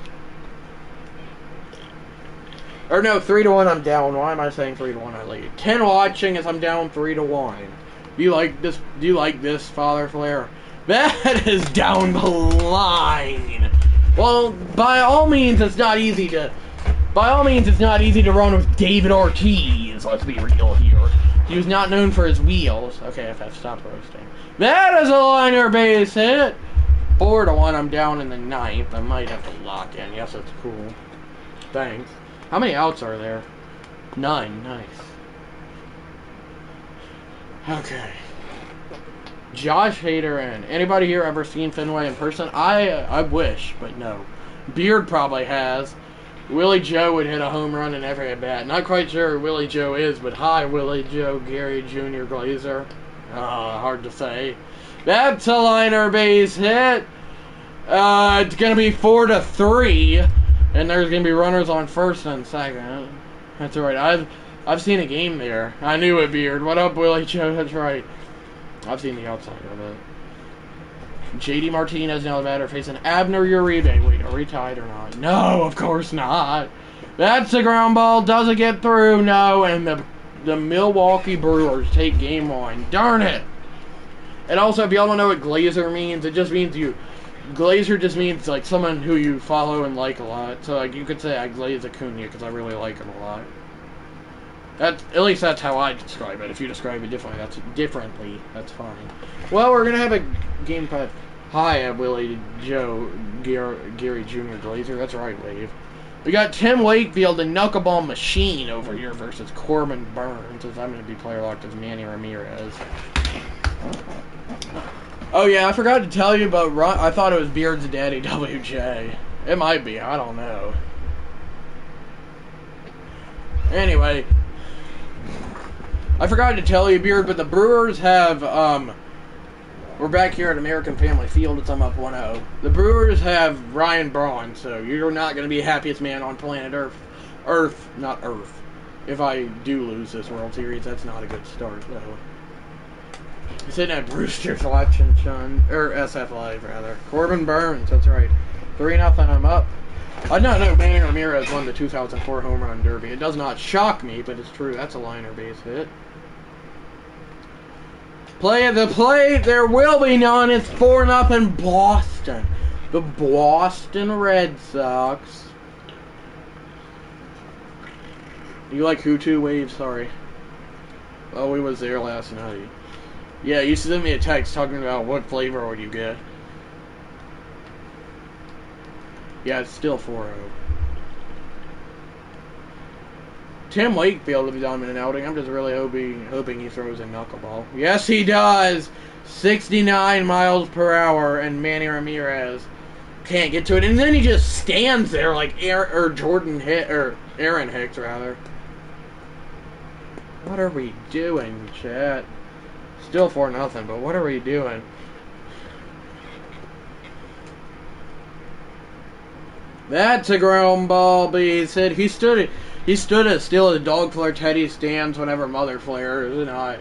Or no, 3-1 I'm down. Why am I saying 3-1 I lead? 10 watching as I'm down 3-1. Do you like this? Do you like this, Father Flair? That is down the line. Well, by all means, it's not easy to run with David Ortiz. Let's be real here. He was not known for his wheels. Okay, FF, stop roasting. That is a liner base hit. 4-1. I'm down in the 9th. I might have to lock in. Yes, that's cool. Thanks. How many outs are there? 9. Nice. Okay. Josh Hader and anybody here ever seen Fenway in person? I wish, but no. Beard probably has. Willie Joe would hit a home run in every at bat. Not quite sure who Willie Joe is, but hi, Willie Joe, Gary Jr. Glazer. Hard to say. That's a liner base hit. It's going to be 4-3, and there's going to be runners on first and second. That's right. I've seen a game there. I knew it, Beard. What up, Willie Joe? That's right. I've seen the outside of it. JD Martinez now the batter facing Abner Uribe. Wait, are we tied or not? No, of course not. That's a ground ball. Doesn't get through. No, and the Milwaukee Brewers take game 1. Darn it. And also, if y'all don't know what Glazer means, it just means Glazer just means like someone who you follow and like a lot. So like you could say I glaze Acuna because I really like him a lot. At least that's how I describe it. If you describe it differently, that's fine. Well, we're gonna have a game 5. Hi, Willie Joe Gary Jr. Glazer. That's right, Wave. We got Tim Wakefield, the knuckleball machine, over here versus Corbin Burns, as I'm gonna be player locked as Manny Ramirez. Oh yeah, I forgot to tell you about I thought it was Beard's daddy, WJ. It might be. I don't know. Anyway. I forgot to tell you, Beard, but the Brewers have, we're back here at American Family Field, it's I'm up 1-0. The Brewers have Ryan Braun, so you're not going to be happiest man on planet Earth, not Earth. If I do lose this World Series, that's not a good start, though. Sitting at Brewster's watching SF Live, rather. Corbin Burns, that's right. 3-0, I'm up. I did not know Manny Ramirez won the 2004 Home Run Derby. It does not shock me, but it's true. That's a liner base hit. Play at the plate. There will be none. It's 4-0 Boston. The Boston Red Sox. You like Hutu Wave? Sorry. Oh, we was there last night. Yeah, you sent me a text talking about what flavor would you get. Yeah, it's still 4-0. Tim Wakefield will be dominant outing. I'm just really hoping he throws a knuckleball. Yes, he does! 69 miles per hour, and Manny Ramirez can't get to it. And then he just stands there like Aaron Hicks, rather. What are we doing, chat? Still 4-0, but what are we doing? That's a ground ball, but he said he stood at still at Dog Flare Teddy stands whenever Mother Flare is not.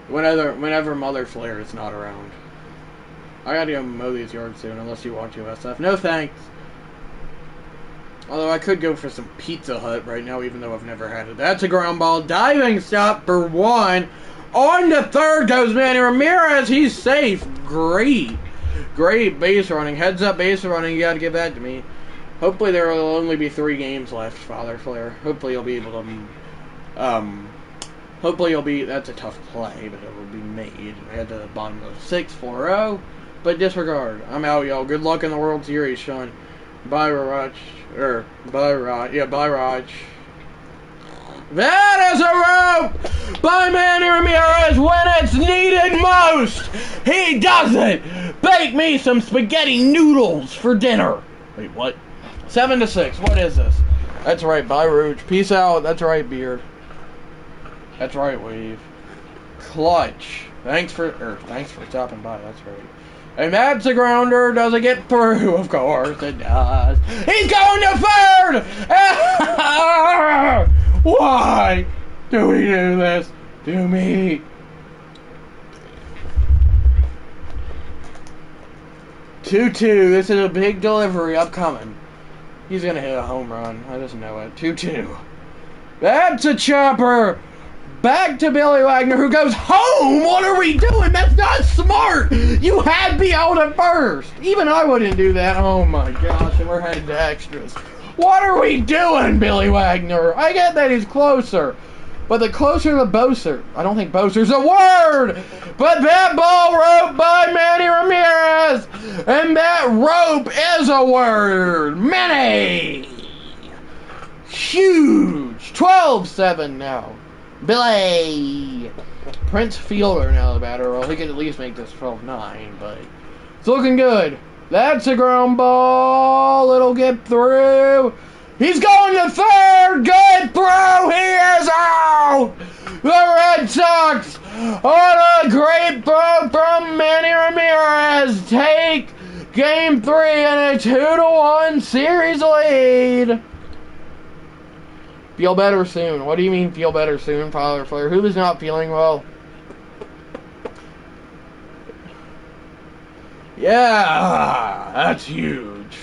Whenever Mother Flare is not around. I gotta go mow these yards soon, unless you want USF. No thanks. Although I could go for some Pizza Hut right now, even though I've never had it. That's a ground ball. Diving stop for 1. On to third goes Manny Ramirez. He's safe. Great base running. Heads up base running. You gotta give that to me. Hopefully there will only be 3 games left, Father Flare. Hopefully you'll be able to, hopefully you'll be, that's a tough play, but it will be made. I had the bottom of 6, 4-0, but disregard. I'm out, y'all. Good luck in the World Series, Sean. Bye, Raj. Bye, Raj. That is a rope by Manny Ramirez when it's needed most. He does it. Bake me some spaghetti noodles for dinner. Wait, what? 7-6. What is this? That's right. Bye, Rouge. Peace out. That's right, Beard. That's right, Wave. Clutch. Thanks for stopping by. That's right. And that's a grounder. Does it get through? Of course it does. He's going to third. Why do we do this to me? Two-two. This is a big delivery upcoming. He's going to hit a home run. I just know it. 2-2. That's a chopper. Back to Billy Wagner, who goes home. What are we doing? That's not smart. You had to be out at first. Even I wouldn't do that. Oh, my gosh. And we're headed to extras. What are we doing, Billy Wagner? I get that he's closer. But the closer the Boser. I don't think Boser's a word. But that ball rope by Manny Ramirez. And that rope is a word. Manny. Huge. 12-7 now. Billy. Prince Fielder now the batter. Well, he could at least make this 12-9. But it's looking good. That's a ground ball. It'll get through. He's going to third. Good throw. He is out. The Red Sox on a great throw from Manny Ramirez take Game 3 in a 2-1 series lead. Feel better soon. What do you mean feel better soon, Father Flare? Who is not feeling well? Yeah, that's huge.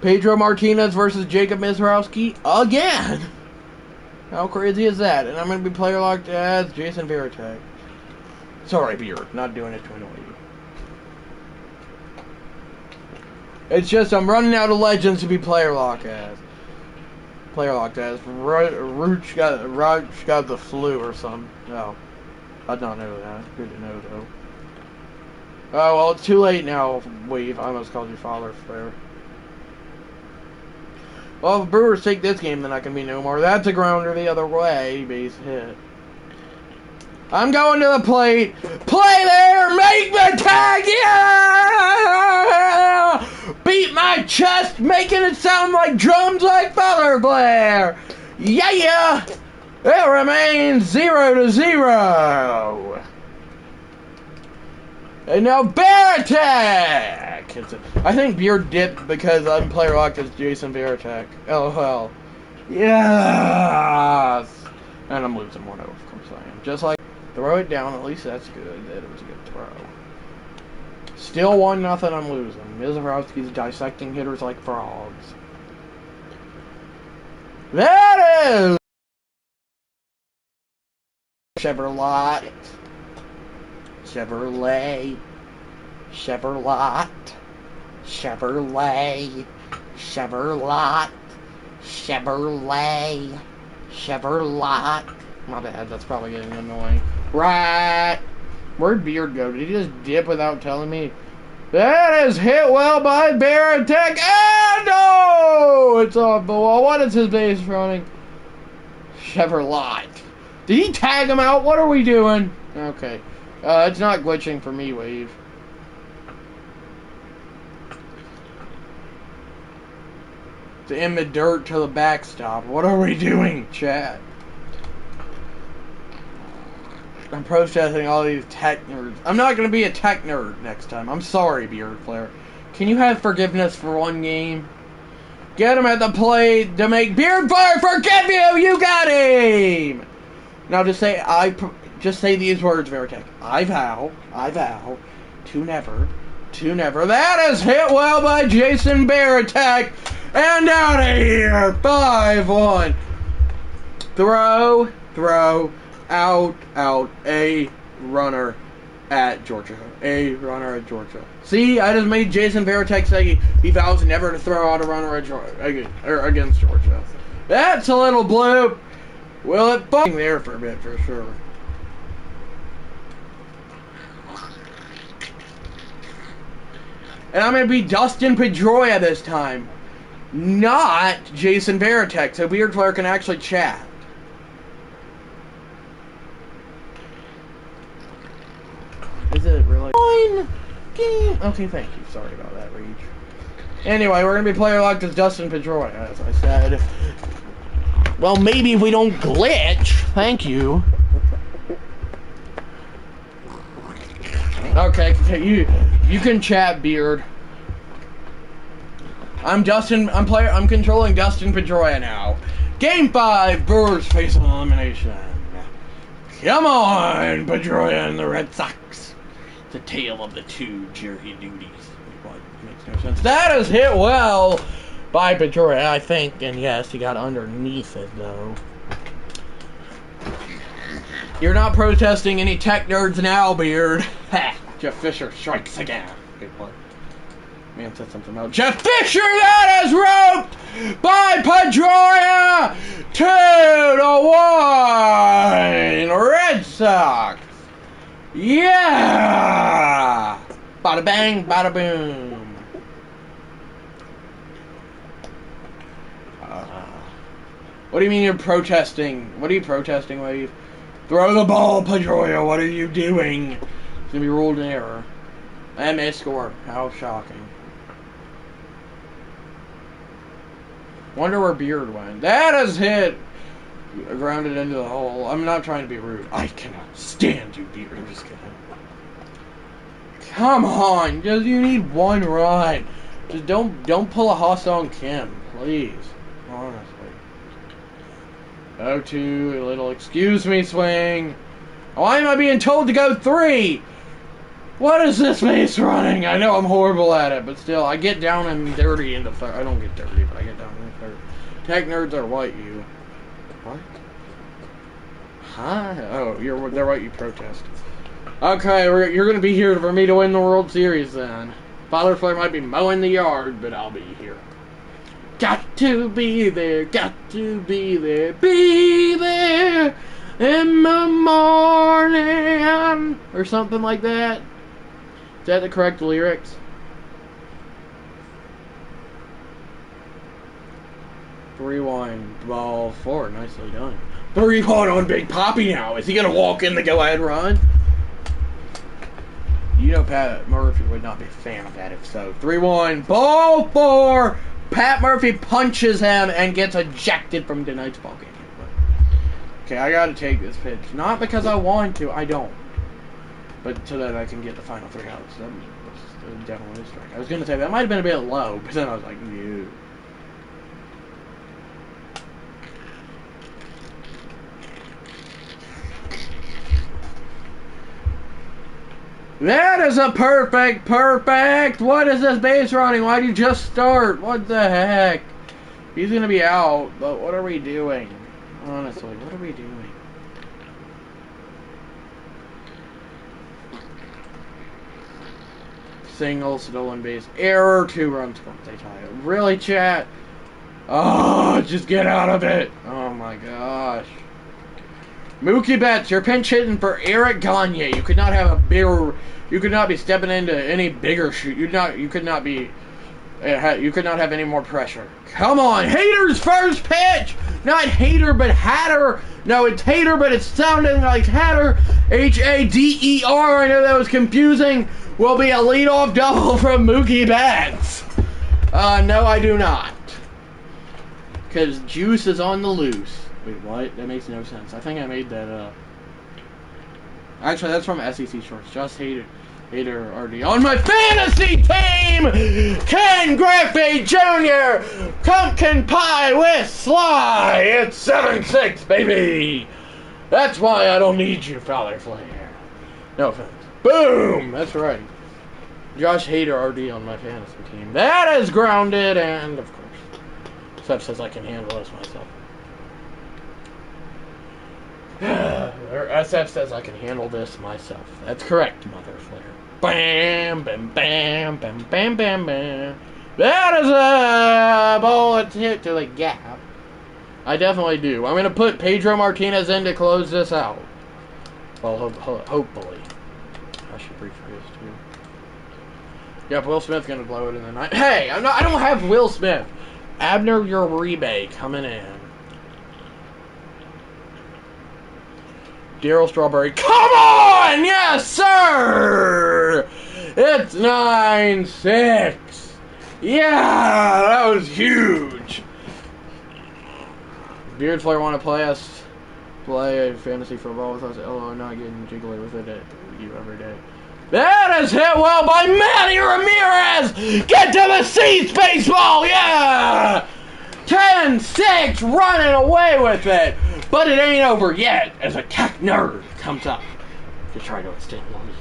Pedro Martinez versus Jacob Mizrowski again. How crazy is that? And I'm going to be player locked as Jason Varitek. Sorry, Beard. Not doing it to annoy you. It's just I'm running out of legends to be player locked as. Player locked as. Rooch got the flu or something. No. I did not know that. Good to know, though. Oh, well, it's too late now, Wave. I almost called you Father Flare. Well, if Brewers take this game, then I can be no more. That's a grounder the other way. Base hit. I'm going to the plate. Play there. Make the tag. Yeah! Beat my chest, making it sound like drums like Father Flare. Yeah! It remains 0-0. And now Varitek! I think Beard dipped because I'm player locked as Jason Varitek. LOL. Yes! And I'm losing 1-0, of course I am. Just like, throw it down, at least that's good. That was a good throw. Still 1-0, I'm losing. Mizrowski's dissecting hitters like frogs. That is Chevrolet. Chevrolet. Chevrolet. Chevrolet. Chevrolet. Chevrolet. Chevrolet. My bad, that's probably getting annoying. Right. Where'd Beard go? Did he just dip without telling me? That is hit well by Baratek. And no! It's off the wall. What is his base running? Chevrolet. Did he tag him out? What are we doing? Okay. It's not glitching for me, Wave. In the dirt to the backstop. What are we doing, chat? I'm protesting all these tech nerds. I'm not going to be a tech nerd next time. I'm sorry, Beard Flare. Can you have forgiveness for one game? Get him at the plate to make Beard Flare forgive you! You got him! Now just say these words, Veritech. I vow to never. That is hit well by Jason Baratek. And out of here! 5-1. Throw. Out, a runner at Georgia. A runner at Georgia. See, I just made Jason Baratek say he vows never to throw out a runner at against Georgia. That's a little bloop. Will it fucking there for a bit, for sure. And I'm going to be Dustin Pedroia this time. Not Jason Baratek, so Beard Flare can actually chat. Is it really? Okay, thank you. Sorry about that, Reach. Anyway, we're going to be player locked as Dustin Pedroia, as I said. Well, maybe if we don't glitch. Thank you. Okay, you can chat, Beard. I'm controlling Dustin Pedroia now. Game 5, Brewers face elimination. Come on, Pedroia and the Red Sox. The tale of the two jury duties. What makes no sense. That is hit well by Pedroia, I think, and yes, he got underneath it though. You're not protesting any tech nerds now, Beard. Ha! Jeff Fisher strikes again. Okay, what? Man said something about Jeff Fisher. That is roped by Pedroia. 2-1. Red Sox. Yeah! Bada bang, bada boom. What do you mean you're protesting? What are you protesting, Wave? Throw the ball, Pedroia. What are you doing? It's gonna be ruled in error. And a score. How shocking. Wonder where Beard went. That is hit. Grounded into the hole. I'm not trying to be rude. I cannot stand you, Beard. I'm just kidding. Come on, you need one run. Just don't pull a Hassan Kim, please. Honestly. 0-2, a little excuse me swing. Why am I being told to go 3? What is this base running? I know I'm horrible at it, but still, I get down and dirty into third. I don't get dirty, but I get down in third. Tech nerds are white, you. What? Huh? Oh, they're white, you protest. Okay, you're going to be here for me to win the World Series then. Father Flare might be mowing the yard, but I'll be here. Got to be there, be there in the morning, or something like that. Is that the correct lyrics? Rewind, ball 4, nicely done. 3-1 on Big Poppy now. Is he going to walk in the go-ahead run? You know Pat Murphy would not be a fan of that if so. 3-1, ball 4. Pat Murphy punches him and gets ejected from tonight's ball game. Okay, I got to take this pitch. Not because I want to, I don't. But so that I can get the final 3 outs. That's definitely a strike. I was going to say that might have been a bit low, but then I was like, no. That is a perfect. What is this base running? Why did you just start? What the heck? He's going to be out, but what are we doing? Honestly, what are we doing? single, stolen base, error, 2 runs scored. They tie it. Really, chat? Oh, just get out of it. Oh my gosh. Mookie Betts, you're pinch hitting for Eric Gagne. You could not have a bigger. You could not be stepping into any bigger shoot. You could not be. You could not have any more pressure. Come on, Hader's first pitch. Not Hader, but Hatter. No, it's Hader, but it's sounding like Hatter. Hader. I know that was confusing. Will be a leadoff double from Mookie Betts. No, I do not. Because Juice is on the loose. Wait, what? That makes no sense. I think I made that up. Actually, that's from SEC Shorts. Just Hader already on my fantasy team! Ken Griffey Jr. Pumpkin Pie with Sly! It's 7-6, baby! That's why I don't need you, Father Flair. No offense. Boom! That's right. Josh Hader RD on my fantasy team. That is grounded, and of course, Seth says I can handle this myself. SF says I can handle this myself. That's correct, Mother Flair. Bam, bam, bam, bam, bam, bam, bam. That is a ball that's hit to the gap. I definitely do. I'm going to put Pedro Martinez in to close this out. Well, hopefully. I should rephrase too. Yep, Will Smith's going to blow it in the night. Hey, I don't have Will Smith. Abner Uribe coming in. Daryl Strawberry. Come on! Yes, sir! It's 9-6. Yeah, that was huge. Beard Flair want to play fantasy football with us? Oh, not getting jiggly with it at you every day. That is hit well by Manny Ramirez! Get to the seats, baseball! Yeah! 10-6, running away with it. But it ain't over yet, as a tech nerd comes up to try to extend the lead.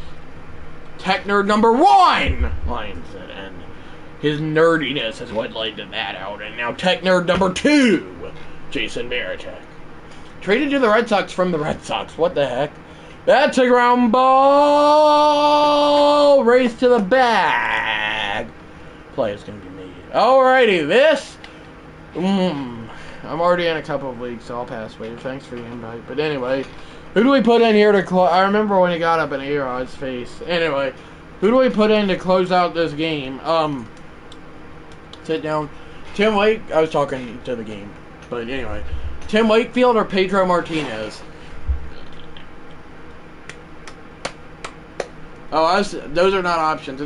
Tech nerd number 1 lines it, and his nerdiness is what led to that out. And now tech nerd number 2, Jason Maritek. Traded to the Red Sox from the Red Sox. What the heck? That's a ground ball. Race to the bag. Play is going to be made. Alrighty, this. I'm already in a couple of leagues, so I'll pass. Wait, thanks for the invite. But anyway, who do we put in here to close? I remember when he got up and ear on his face. Anyway, who do we put in to close out this game? Sit down. Tim Wake. I was talking to the game, but anyway, Tim Wakefield or Pedro Martinez? Oh, those are not options.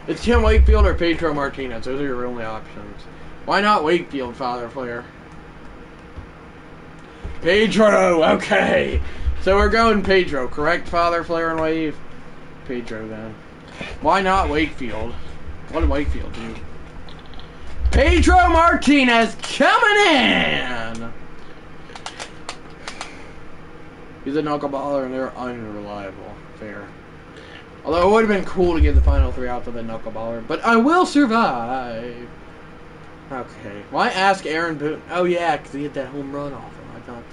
It's Tim Wakefield or Pedro Martinez. Those are your only options. Why not Wakefield, Father Flair? Pedro, okay. So we're going Pedro, correct, Father Flair and Wave? Pedro, then. Why not Wakefield? What did Wakefield do? Pedro Martinez coming in! He's a knuckleballer and they're unreliable. Fair. Although it would have been cool to get the final 3 out to the knuckleballer, but I will survive. Okay. Why ask Aaron Boone? Oh yeah, because he hit that home run off him. I thought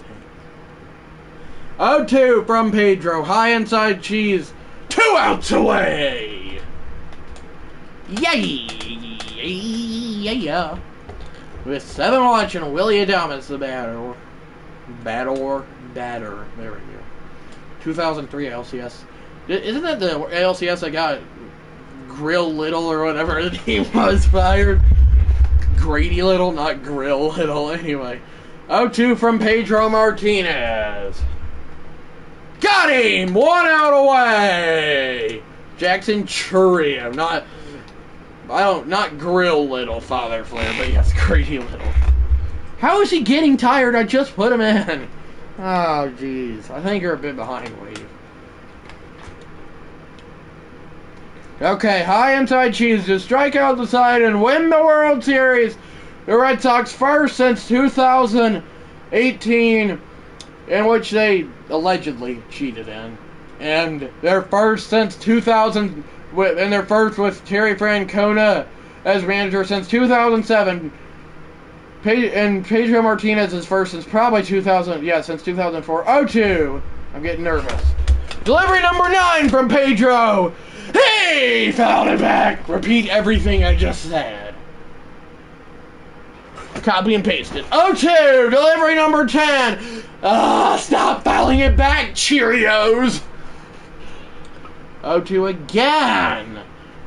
that. 0-2 from Pedro. High inside cheese. 2 outs away. Yay! Yeah. With 7 watching Willie Adames the batter. Batter. There we go. 2003 LCS. Isn't that the ALCS that got Grill Little or whatever the name was fired? Grady Little, not Grill Little. Anyway. 0-2 from Pedro Martinez. Got him! 1 out away! Jackson Churian. Not Grill Little, Father Flair, but yes, Grady Little. How is he getting tired? I just put him in. Oh, jeez. I think you're a bit behind, Wave. Okay, high inside cheese to strike out the side and win the World Series. The Red Sox first since 2018, in which they allegedly cheated in. And their first since 2000, and their first with Terry Francona as manager since 2007. And Pedro Martinez is first since probably 2000, yeah, since 2004. 0-2. I'm getting nervous. Delivery number 9 from Pedro. He He fouled it back. Repeat everything I just said. Copy and paste it. 0-2, delivery number 10. Stop fouling it back, Cheerios. 0-2 again.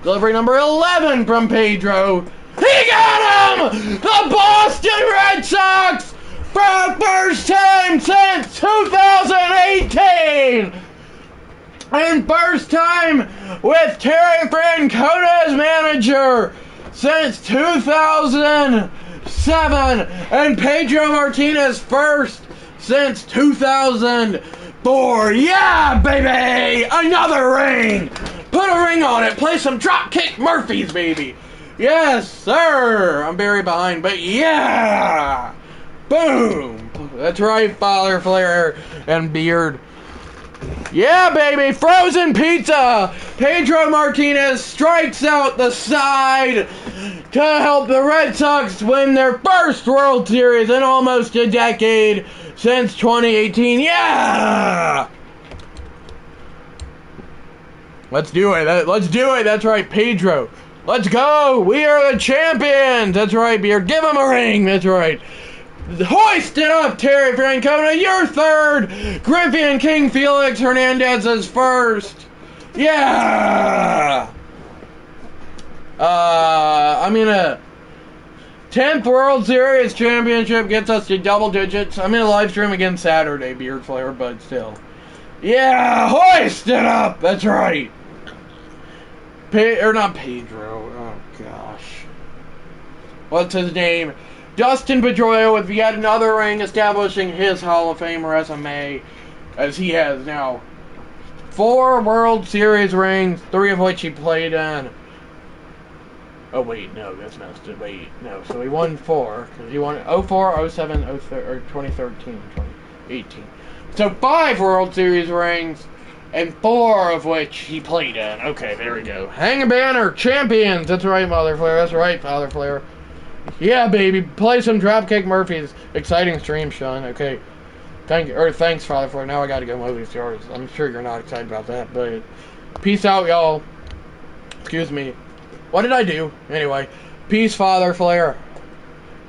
Delivery number 11 from Pedro. He got him! The Boston Red Sox, for the first time since 2018! And first time with Terry Francona as manager since 2007. And Pedro Martinez first since 2004. Yeah, baby! Another ring! Put a ring on it. Play some Dropkick Murphys, baby. Yes, sir. I'm very behind, but yeah! Boom! That's right, Father Flair and Beard. Yeah, baby! Frozen pizza! Pedro Martinez strikes out the side to help the Red Sox win their first World Series in almost a decade since 2018. Yeah! Let's do it. Let's do it. That's right, Pedro. Let's go. We are the champions. That's right, Beard. Give him a ring. That's right. Hoist it up, Terry Francona. You're third. Griffey and King Felix Hernandez is first. Yeah. I mean, a 10th World Series championship gets us to double digits. I'm in a live stream again Saturday, Beard Flair, but still. Yeah, hoist it up. That's right. Not Pedro. Oh, gosh. What's his name? Dustin Pedroia with yet another ring, establishing his Hall of Fame resume, as he has now 4 World Series rings, 3 of which he played in. Oh, wait, no, that's not. Wait, no. So he won 4. Because he won 04, 07, 2013, 2018. So 5 World Series rings, and 4 of which he played in. Okay, there we go. Hang a banner, champions. That's right, Mother Flair. That's right, Father Flair. Yeah, baby. Play some Dropkick Murphys. Exciting stream, Sean. Okay. Thanks, Father Flair. Now I gotta go movies yours. I'm sure you're not excited about that, but peace out, y'all. Excuse me. What did I do? Anyway, peace, Father Flair.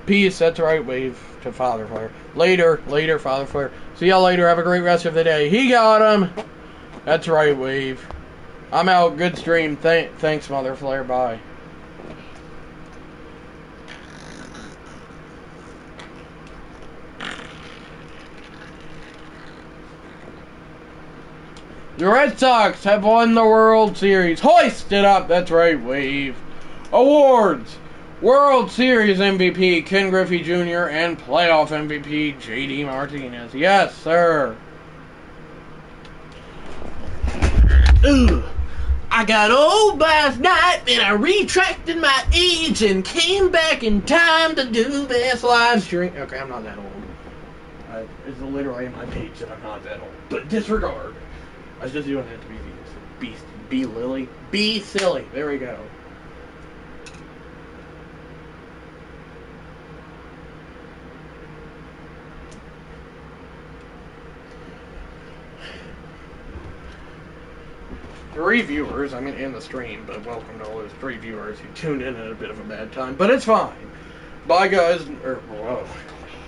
Peace. That's right. Wave to Father Flair. Later, Father Flair. See y'all later. Have a great rest of the day. He got him. That's right, Wave. I'm out. Good stream. Thanks, Mother Flair. Bye. The Red Sox have won the World Series. Hoist it up. That's right, Wave. Awards. World Series MVP, Ken Griffey Jr., and playoff MVP, J.D. Martinez. Yes, sir. Ugh. I got old last night, and I retracted my age and came back in time to do this live stream. Okay, I'm not that old. It's literally on my page that I'm not that old. But disregard. I was just doing it to be Lily. Be silly. There we go. Three viewers, I mean, in the stream, but welcome to all those 3 viewers who tuned in at a bit of a bad time, but it's fine. Bye guys,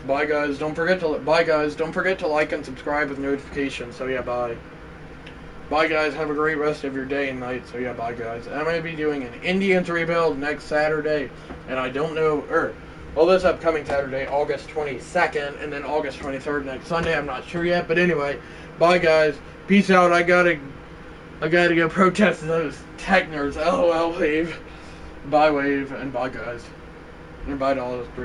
bye guys, don't forget to like and subscribe with notifications, so yeah, bye. Bye guys, have a great rest of your day and night, so yeah, bye guys. I'm going to be doing an Indians rebuild next Saturday, and I don't know, this upcoming Saturday, August 22nd, and then August 23rd next Sunday, I'm not sure yet, but anyway, bye guys, peace out, I gotta go protest those tech nerds. LOL, Wave. Bye, Wave, and bye, guys. And bye to all those 3.